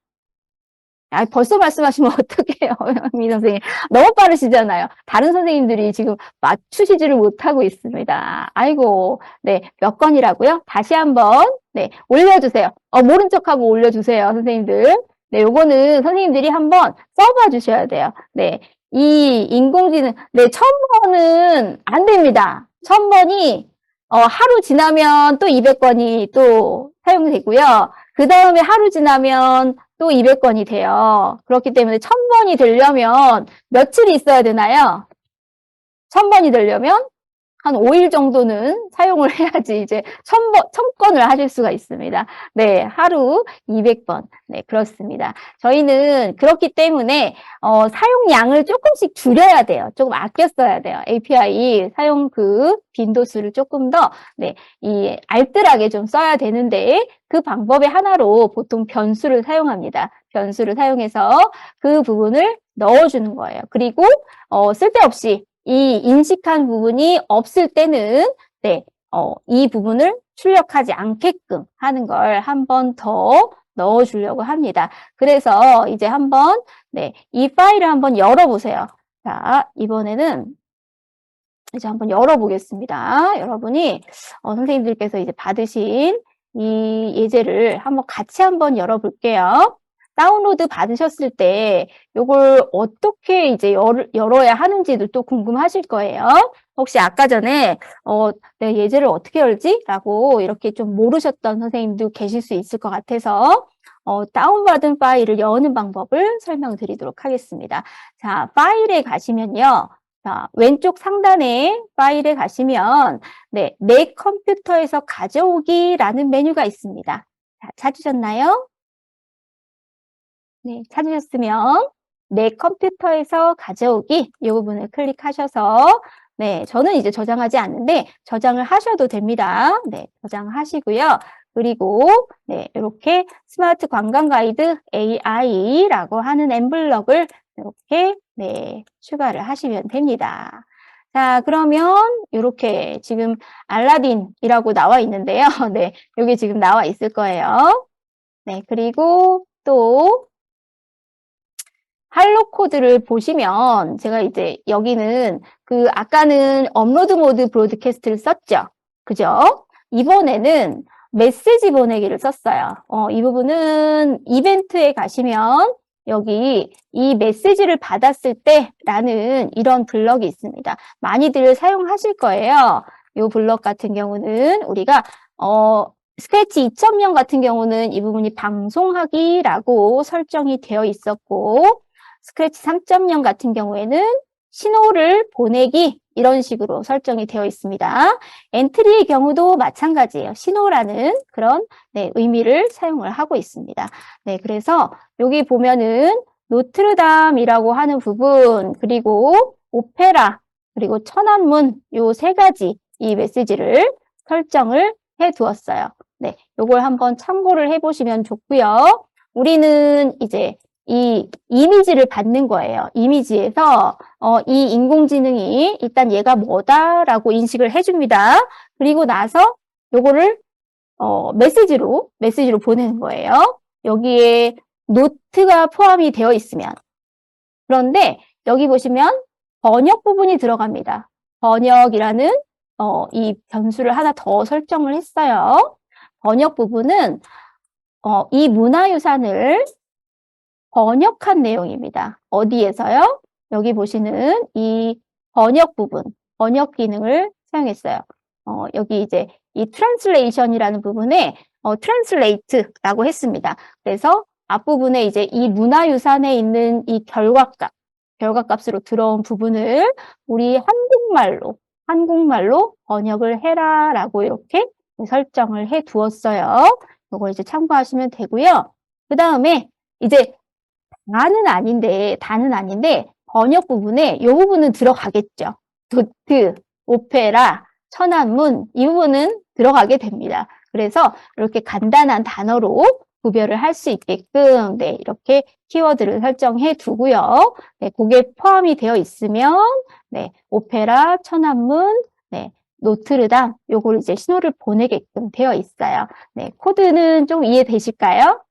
벌써 말씀하시면 어떡해요, 민 선생님. 너무 빠르시잖아요. 다른 선생님들이 지금 맞추시지를 못하고 있습니다. 아이고, 네, 몇 건이라고요? 다시 한번, 네, 올려주세요. 모른 척하고 올려주세요, 선생님들. 네, 요거는 선생님들이 한번 써봐 주셔야 돼요. 네, 이 인공지능, 네, 1000번은 안 됩니다. 1000번이, 하루 지나면 또 200건이 또 사용되고요. 그 다음에 하루 지나면 또 200건이 돼요. 그렇기 때문에 1000번이 되려면 며칠이 있어야 되나요? 1000번이 되려면 한 5일 정도는 사용을 해야지 이제 1000건을 하실 수가 있습니다. 네, 하루 200번. 네, 그렇습니다. 저희는 그렇기 때문에 사용량을 조금씩 줄여야 돼요. 조금 아껴 써야 돼요. API 사용 그 빈도수를 조금 더 네, 알뜰하게 좀 써야 되는데 그 방법의 하나로 보통 변수를 사용합니다. 변수를 사용해서 그 부분을 넣어주는 거예요. 그리고 쓸데없이 이 인식한 부분이 없을 때는 네, 이 부분을 출력하지 않게끔 하는 걸 한 번 더 넣어주려고 합니다. 그래서 이제 한번 네, 이 파일을 한번 열어보세요. 자, 이번에는 이제 한번 열어보겠습니다. 여러분이 선생님들께서 이제 받으신 이 예제를 한번 같이 한번 열어볼게요. 다운로드 받으셨을 때 이걸 어떻게 이제 열어야 하는지도 또 궁금하실 거예요. 혹시 아까 전에 내가 예제를 어떻게 열지? 라고 이렇게 좀 모르셨던 선생님도 계실 수 있을 것 같아서 다운받은 파일을 여는 방법을 설명드리도록 하겠습니다. 자, 파일에 가시면요. 자, 왼쪽 상단에 파일에 가시면 네, 내 컴퓨터에서 가져오기라는 메뉴가 있습니다. 자, 찾으셨나요? 네, 찾으셨으면 내 컴퓨터에서 가져오기 이 부분을 클릭하셔서 네, 저는 이제 저장하지 않는데 저장을 하셔도 됩니다. 네, 저장하시고요. 그리고 네, 이렇게 스마트 관광 가이드 AI라고 하는 엠블럭을 이렇게 네, 추가를 하시면 됩니다. 자, 그러면 이렇게 지금 알라딘이라고 나와 있는데요. 네, 여기 지금 나와 있을 거예요. 네, 그리고 또 할로 코드를 보시면 제가 이제 여기는 아까는 업로드 모드 브로드캐스트를 썼죠. 그죠? 이번에는 메시지 보내기를 썼어요. 이 부분은 이벤트에 가시면 여기 이 메시지를 받았을 때라는 이런 블럭이 있습니다. 많이들 사용하실 거예요. 이 블럭 같은 경우는 우리가 스크래치 2.0 같은 경우는 이 부분이 방송하기라고 설정이 되어 있었고 스크래치 3.0 같은 경우에는 신호를 보내기 이런 식으로 설정이 되어 있습니다. 엔트리의 경우도 마찬가지예요. 신호라는 그런 네, 의미를 사용을 하고 있습니다. 네, 그래서 여기 보면은 노트르담이라고 하는 부분 그리고 오페라 그리고 천안문 요 세 가지 이 메시지를 설정을 해 두었어요. 네, 요걸 한번 참고를 해보시면 좋고요. 우리는 이제 이 이미지를 받는 거예요. 이미지에서 이 인공지능이 일단 얘가 뭐다라고 인식을 해줍니다. 그리고 나서 요거를 메시지로 보내는 거예요. 여기에 노트가 포함이 되어 있으면. 그런데 여기 보시면 번역 부분이 들어갑니다. 번역이라는 이 변수를 하나 더 설정을 했어요. 번역 부분은 이 문화유산을 번역한 내용입니다. 어디에서요? 여기 보시는 이 번역 부분, 번역 기능을 사용했어요. 여기 이제 이 translation이라는 부분에 translate라고 했습니다. 그래서 앞부분에 이제 이 문화유산에 있는 이 결과값으로 들어온 부분을 우리 한국말로 번역을 해라라고 이렇게 설정을 해 두었어요. 이거 이제 참고하시면 되고요. 그 다음에 이제 다는 아닌데 번역 부분에 이 부분은 들어가겠죠. 도트, 오페라, 천안문 이 부분은 들어가게 됩니다. 그래서 이렇게 간단한 단어로 구별을 할 수 있게끔 네, 이렇게 키워드를 설정해 두고요. 네, 그게 포함이 되어 있으면 네, 오페라, 천안문, 네, 노트르담 요걸 이제 신호를 보내게끔 되어 있어요. 네, 코드는 좀 이해되실까요?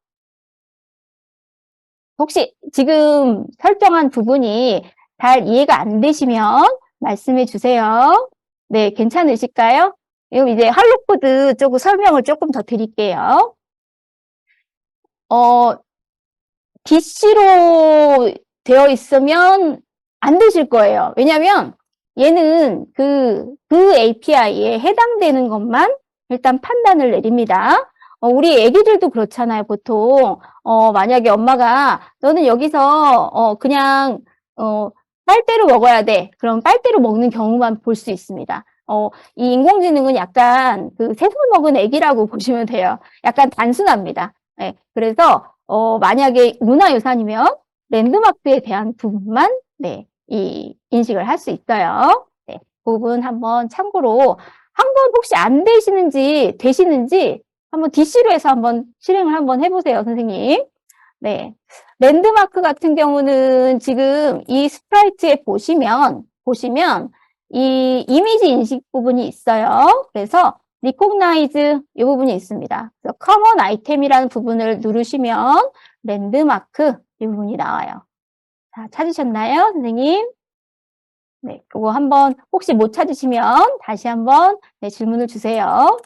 혹시 지금 설정한 부분이 잘 이해가 안 되시면 말씀해 주세요. 네, 괜찮으실까요? 그럼 이제 할로코드 조금 설명을 조금 더 드릴게요. DC로 되어 있으면 안 되실 거예요. 왜냐면 얘는 그 API에 해당되는 것만 일단 판단을 내립니다. 우리 애기들도 그렇잖아요, 보통. 만약에 엄마가 너는 여기서 그냥 빨대로 먹어야 돼. 그럼 빨대로 먹는 경우만 볼 수 있습니다. 이 인공지능은 약간 그 새솔 먹은 애기라고 보시면 돼요. 약간 단순합니다. 네, 그래서 만약에 문화유산이면 랜드마크에 대한 부분만 네, 인식을 할 수 있어요. 네, 그 부분 한번 참고로 한번 혹시 안 되시는지 한번 DC로 해서 한번 실행을 한번 해보세요, 선생님. 네, 랜드마크 같은 경우는 지금 이 스프라이트에 보시면 이 이미지 인식 부분이 있어요. 그래서 recognize 이 부분이 있습니다. 그래서 common item이라는 부분을 누르시면 랜드마크 이 부분이 나와요. 자, 찾으셨나요, 선생님? 네, 그거 한번 혹시 못 찾으시면 다시 한번 네, 질문을 주세요.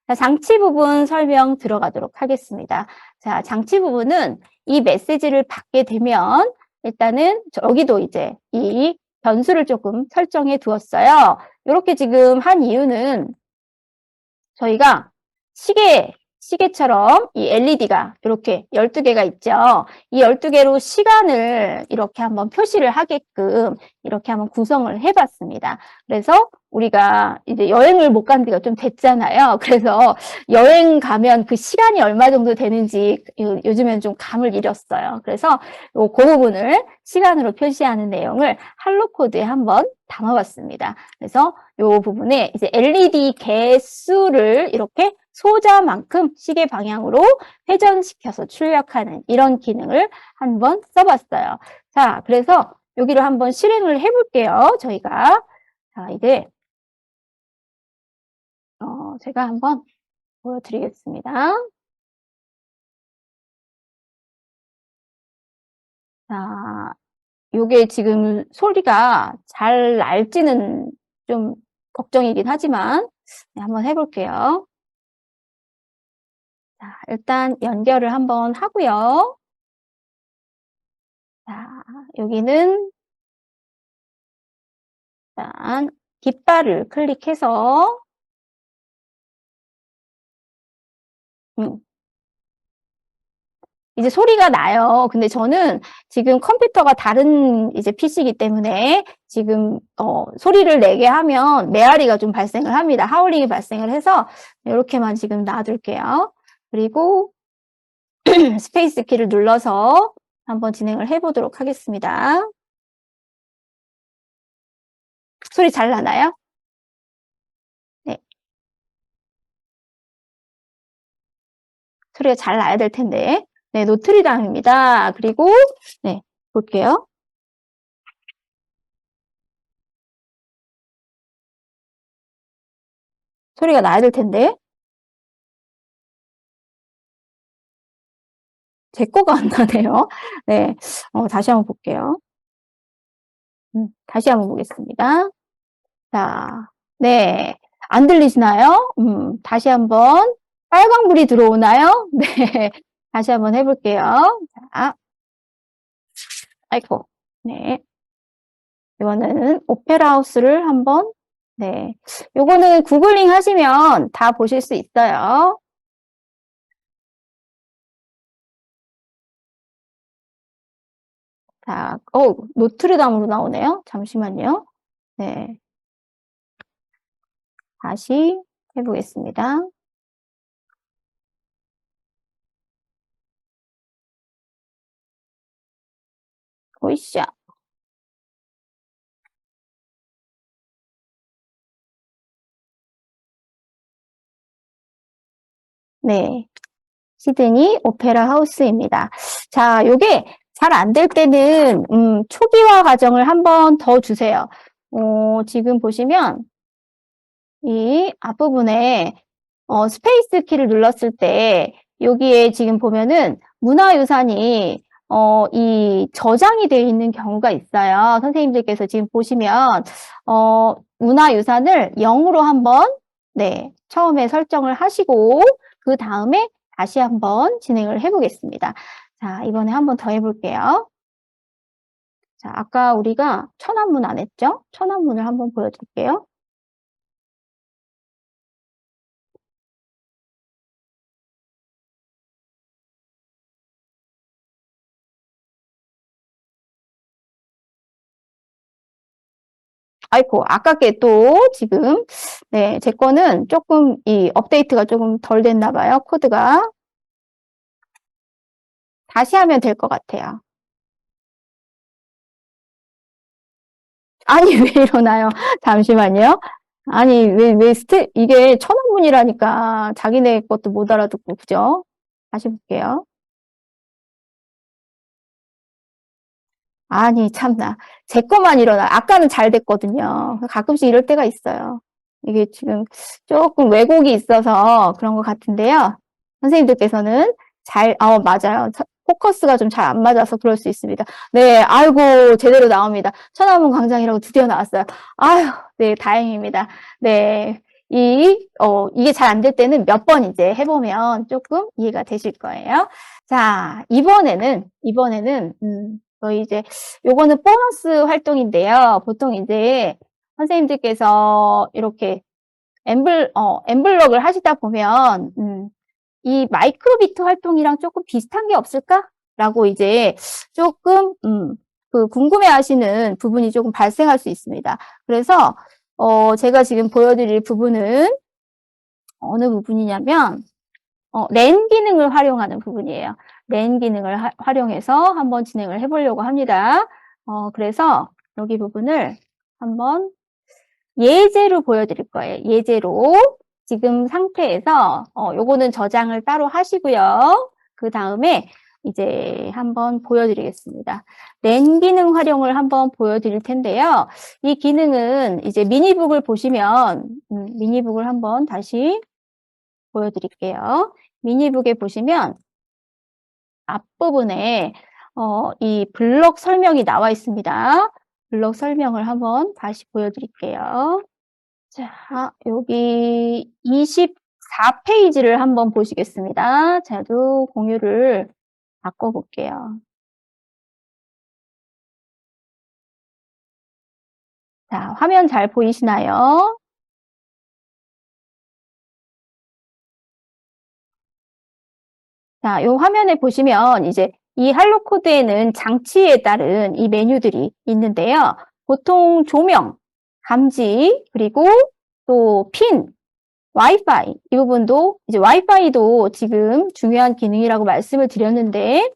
자, 장치 부분 설명 들어가도록 하겠습니다. 자, 장치 부분은 이 메시지를 받게 되면 일단은 여기도 이제 이 변수를 조금 설정해 두었어요. 이렇게 지금 한 이유는 저희가 시계처럼 이 LED가 이렇게 12개가 있죠. 이 12개로 시간을 이렇게 한번 표시를 하게끔 이렇게 한번 구성을 해봤습니다. 그래서 우리가 이제 여행을 못 간 지가 좀 됐잖아요. 그래서 여행 가면 그 시간이 얼마 정도 되는지 요즘엔 좀 감을 잃었어요. 그래서 그 부분을 시간으로 표시하는 내용을 할로코드에 한번 담아봤습니다. 그래서 이 부분에 이제 LED 개수를 이렇게 소자만큼 시계 방향으로 회전시켜서 출력하는 이런 기능을 한번 써봤어요. 자, 그래서 여기를 한번 실행을 해볼게요. 저희가. 자, 이제, 제가 한번 보여드리겠습니다. 자, 요게 지금 소리가 잘 날지는 좀 걱정이긴 하지만, 네, 한번 해볼게요. 자, 일단 연결을 한번 하고요. 자, 여기는 일단 깃발을 클릭해서 이제 소리가 나요. 근데 저는 지금 컴퓨터가 다른 이제 PC이기 때문에 지금 소리를 내게 하면 메아리가 좀 발생을 합니다. 하울링이 발생을 해서 이렇게만 지금 놔둘게요. 그리고 스페이스 키를 눌러서 한번 진행을 해보도록 하겠습니다. 소리 잘 나나요? 네. 소리가 잘 나야 될 텐데. 네, 노트리담입니다. 그리고 네, 볼게요. 소리가 나야 될 텐데. 제 거가 안 나네요. 네, 다시 한번 볼게요. 다시 한번 보겠습니다. 자, 네. 안 들리시나요? 다시 한번. 빨간불이 들어오나요? 네. 다시 한번 해볼게요. 자, 아이고. 네. 이거는 오페라 하우스를 한번 네. 요거는 구글링 하시면 다 보실 수 있어요. 자, 노트르담으로 나오네요. 잠시만요. 네. 다시 해보겠습니다. 오이샤. 네. 시드니 오페라 하우스입니다. 자, 요게 잘 안 될 때는, 초기화 과정을 한 번 더 주세요. 지금 보시면, 이 앞부분에, 스페이스 키를 눌렀을 때, 여기에 지금 보면은 문화유산이, 이 저장이 되어 있는 경우가 있어요. 선생님들께서 지금 보시면, 문화유산을 0으로 한번, 네, 처음에 설정을 하시고, 그 다음에 다시 한번 진행을 해보겠습니다. 자, 이번에 한번 더 해볼게요. 자, 아까 우리가 천안문 안 했죠? 천안문을 한번 보여드릴게요. 아이고, 아깝게 또 지금, 네, 제 거는 조금 이 업데이트가 조금 덜 됐나 봐요, 코드가. 다시 하면 될 것 같아요. 아니, 왜 이러나요? 잠시만요. 아니, 이게 천원문이라니까 자기네 것도 못 알아듣고, 그죠? 다시 볼게요. 아니, 참나. 제 것만 일어나. 아까는 잘 됐거든요. 가끔씩 이럴 때가 있어요. 이게 지금 조금 왜곡이 있어서 그런 것 같은데요. 선생님들께서는 맞아요. 포커스가 좀 잘 안 맞아서 그럴 수 있습니다. 네, 아이고, 제대로 나옵니다. 천안문 광장이라고 드디어 나왔어요. 아유, 네, 다행입니다. 네. 이게 잘 안 될 때는 몇 번 이제 해보면 조금 이해가 되실 거예요. 자, 이번에는, 저희 이제, 요거는 보너스 활동인데요. 보통 이제 선생님들께서 이렇게 엠블럭을 하시다 보면, 이 마이크로비트 활동이랑 조금 비슷한 게 없을까? 라고 이제 조금, 궁금해 하시는 부분이 조금 발생할 수 있습니다. 그래서, 제가 지금 보여드릴 부분은 어느 부분이냐면, 랜 기능을 활용하는 부분이에요. 랜 기능을 활용해서 한번 진행을 해보려고 합니다. 그래서 여기 부분을 한번 예제로 보여드릴 거예요. 예제로 지금 상태에서 요거는 저장을 따로 하시고요. 그 다음에 이제 한번 보여드리겠습니다. 랜 기능 활용을 한번 보여드릴 텐데요. 이 기능은 이제 미니북을 보시면 미니북을 한번 다시 보여드릴게요. 미니북에 보시면 앞부분에 이 블록 설명이 나와 있습니다. 블록 설명을 한번 다시 보여드릴게요. 자, 여기 24페이지를 한번 보시겠습니다. 저도 공유를 바꿔볼게요. 자, 화면 잘 보이시나요? 자, 요 화면에 보시면 이제 이 할로 코드에는 장치에 따른 이 메뉴들이 있는데요. 보통 조명, 감지, 그리고 또 핀, 와이파이 이 부분도 이제 와이파이도 지금 중요한 기능이라고 말씀을 드렸는데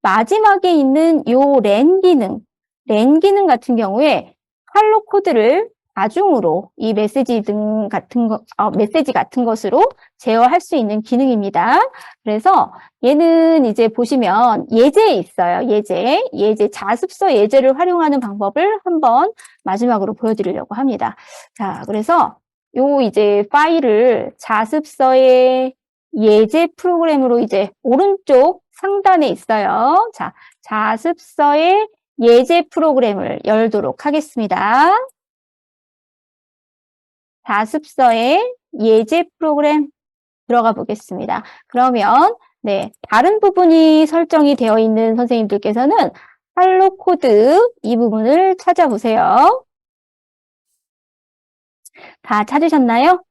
마지막에 있는 요 랜 기능 같은 경우에 할로 코드를 다중으로 이 메시지 같은 것으로 제어할 수 있는 기능입니다. 그래서 얘는 이제 보시면 예제에 있어요. 예제 자습서 예제를 활용하는 방법을 한번 마지막으로 보여드리려고 합니다. 자, 그래서 요 이제 파일을 자습서의 예제 프로그램으로 이제 오른쪽 상단에 있어요. 자, 자습서의 예제 프로그램을 열도록 하겠습니다. 자습서의 예제 프로그램 들어가 보겠습니다. 그러면 네, 다른 부분이 설정이 되어 있는 선생님들께서는 할로 코드 이 부분을 찾아보세요. 다 찾으셨나요?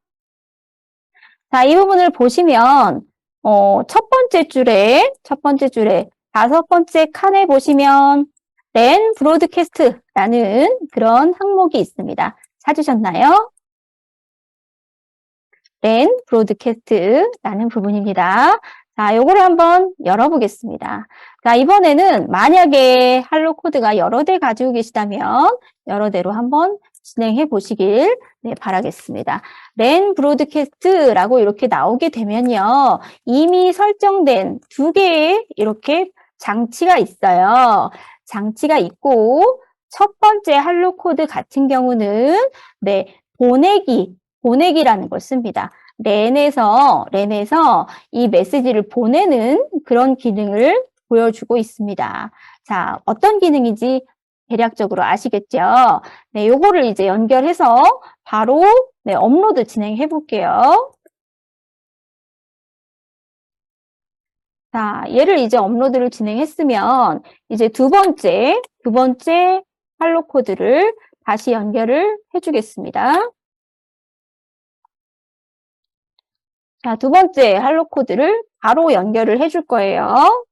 자, 이 부분을 보시면 첫 번째 줄에 5번째 칸에 보시면 랜 브로드캐스트라는 그런 항목이 있습니다. 찾으셨나요? 랜 브로드캐스트라는 부분입니다. 자, 요거를 한번 열어보겠습니다. 자, 이번에는 만약에 할로 코드가 여러 대 가지고 계시다면 여러 대로 한번 진행해 보시길 바라겠습니다. 랜 브로드캐스트라고 이렇게 나오게 되면요. 이미 설정된 2개의 이렇게 장치가 있어요. 장치가 있고 첫 번째 할로 코드 같은 경우는 보내기라는 걸 씁니다. 랜에서 이 메시지를 보내는 그런 기능을 보여주고 있습니다. 자, 어떤 기능인지 대략적으로 아시겠죠? 네, 요거를 이제 연결해서 바로 업로드 진행해 볼게요. 자, 얘를 이제 업로드를 진행했으면 이제 두 번째 할로 코드를 다시 연결을 해주겠습니다. 자, 두 번째 할로 코드를 바로 연결을 해줄 거예요.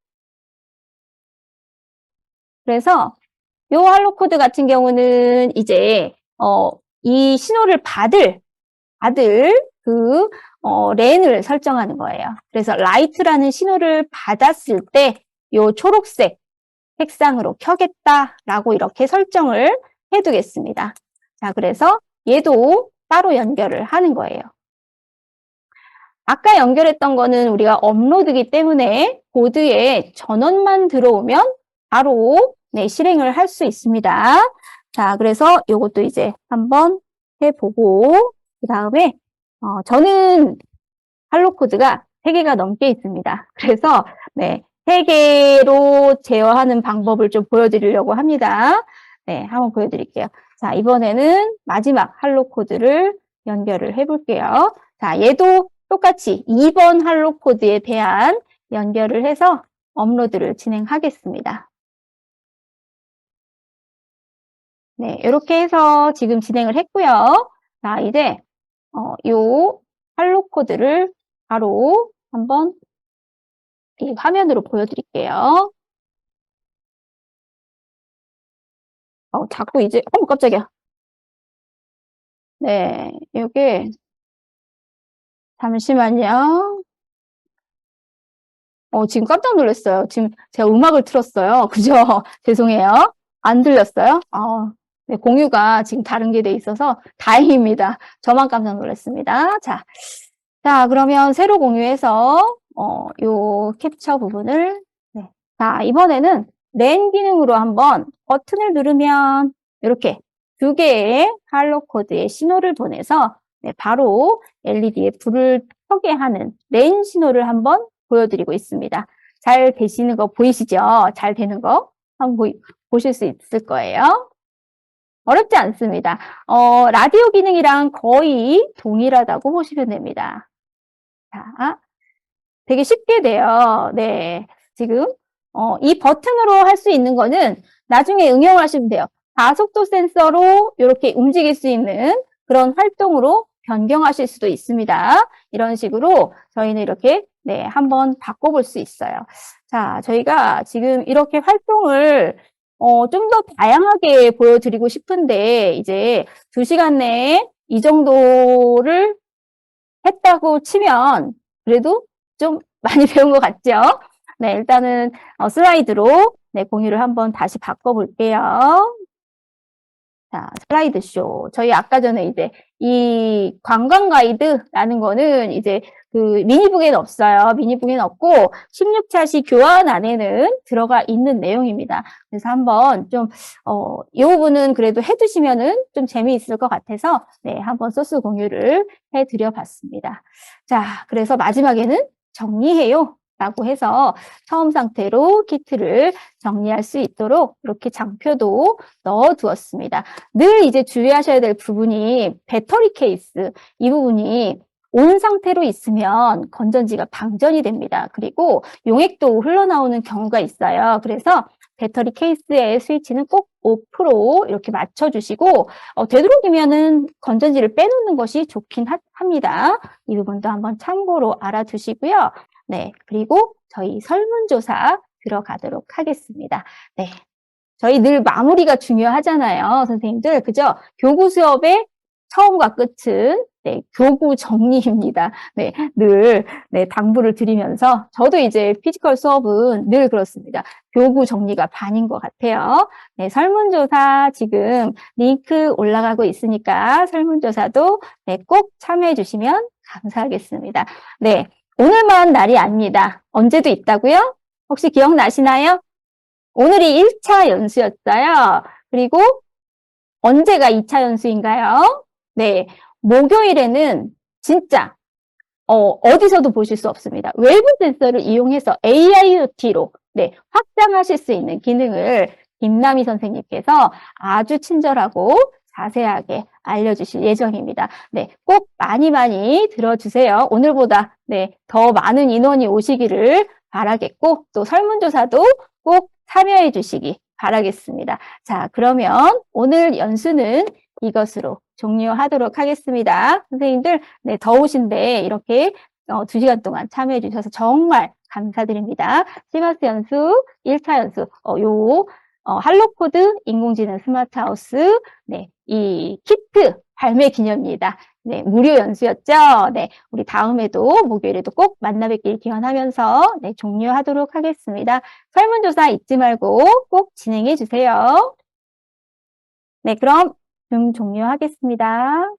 그래서 요 할로 코드 같은 경우는 이제 이 신호를 받을 그 랜을 설정하는 거예요. 그래서 라이트라는 신호를 받았을 때 요 초록색 색상으로 켜겠다라고 이렇게 설정을 해두겠습니다. 자, 그래서 얘도 따로 연결을 하는 거예요. 아까 연결했던 거는 우리가 업로드기 때문에 보드에 전원만 들어오면 바로 실행을 할 수 있습니다. 자, 그래서 이것도 이제 한번 해보고 그 다음에 저는 할로 코드가 3개가 넘게 있습니다. 그래서 3개로 제어하는 방법을 좀 보여드리려고 합니다. 네, 한번 보여드릴게요. 자, 이번에는 마지막 할로 코드를 연결을 해볼게요. 자, 얘도 똑같이 2번 할로 코드에 대한 연결을 해서 업로드를 진행하겠습니다. 네, 이렇게 해서 지금 진행을 했고요. 자, 이제 요 할로 코드를 바로 한번 이 화면으로 보여드릴게요. 자꾸 이제 깜짝이야. 네, 요게 잠시만요. 지금 깜짝 놀랐어요. 지금 제가 음악을 틀었어요. 그죠? 죄송해요. 안 들렸어요? 네, 공유가 지금 다른 게 돼 있어서 다행입니다. 저만 깜짝 놀랐습니다. 자, 그러면 새로 공유해서 요 캡처 부분을 자, 이번에는 랜 기능으로 한번 버튼을 누르면 이렇게 2개의 할로 코드의 신호를 보내서 바로 LED에 불을 켜게 하는 랜 신호를 한번 보여드리고 있습니다. 잘 되시는 거 보이시죠? 잘 되는 거 한번 보실 수 있을 거예요. 어렵지 않습니다. 라디오 기능이랑 거의 동일하다고 보시면 됩니다. 자, 되게 쉽게 돼요. 네, 지금 이 버튼으로 할 수 있는 거는 나중에 응용하시면 돼요. 가속도 센서로 이렇게 움직일 수 있는 그런 활동으로 변경하실 수도 있습니다. 이런 식으로 저희는 이렇게 한번 바꿔볼 수 있어요. 자, 저희가 지금 이렇게 활동을 좀 더 다양하게 보여드리고 싶은데 이제 2시간 내에 이 정도를 했다고 치면 그래도 좀 많이 배운 것 같죠? 네, 일단은 슬라이드로 공유를 한번 다시 바꿔볼게요. 자, 슬라이드 쇼. 저희 아까 전에 이제 이 관광 가이드라는 거는 이제 그 미니북에는 없어요. 미니북에는 없고 16차시 교환 안에는 들어가 있는 내용입니다. 그래서 한번 좀 이 부분은 그래도 해두시면은 좀 재미있을 것 같아서 한번 소스 공유를 해드려 봤습니다. 자, 그래서 마지막에는 정리해요 라고 해서 처음 상태로 키트를 정리할 수 있도록 이렇게 장표도 넣어 두었습니다. 늘 이제 주의하셔야 될 부분이 배터리 케이스, 이 부분이 온 상태로 있으면 건전지가 방전이 됩니다. 그리고 용액도 흘러나오는 경우가 있어요. 그래서 배터리 케이스의 스위치는 꼭 오프로 이렇게 맞춰주시고, 되도록이면은 건전지를 빼놓는 것이 좋긴 합니다. 이 부분도 한번 참고로 알아두시고요. 네, 그리고 저희 설문조사 들어가도록 하겠습니다. 네. 저희 늘 마무리가 중요하잖아요, 선생님들. 그죠? 교구 수업의 처음과 끝은 네, 교구 정리입니다. 네, 늘 네, 당부를 드리면서 저도 이제 피지컬 수업은 늘 그렇습니다. 교구 정리가 반인 것 같아요. 네, 설문조사 지금 링크 올라가고 있으니까 설문조사도 네, 꼭 참여해 주시면 감사하겠습니다. 네, 오늘만 날이 아닙니다. 언제도 있다고요? 혹시 기억나시나요? 오늘이 1차 연수였어요. 그리고 언제가 2차 연수인가요? 네, 목요일에는 진짜 어디서도 보실 수 없습니다. 외부 센서를 이용해서 AIoT로 네, 확장하실 수 있는 기능을 김남희 선생님께서 아주 친절하고 자세하게 알려주실 예정입니다. 네, 꼭 많이 많이 들어주세요. 오늘보다 네, 더 많은 인원이 오시기를 바라겠고 또 설문조사도 꼭 참여해 주시기 바라겠습니다. 자, 그러면 오늘 연수는 이것으로 종료하도록 하겠습니다. 선생님들, 네, 더우신데 이렇게 2시간 동안 참여해 주셔서 정말 감사드립니다. 시마스 연수, 1차 연수, 할로코드 인공지능 스마트하우스, 네, 이 키트 발매 기념입니다. 네, 무료 연수였죠? 네, 우리 다음에도 목요일에도 꼭 만나 뵙길 기원하면서 네, 종료하도록 하겠습니다. 설문조사 잊지 말고 꼭 진행해 주세요. 네, 그럼 종료하겠습니다.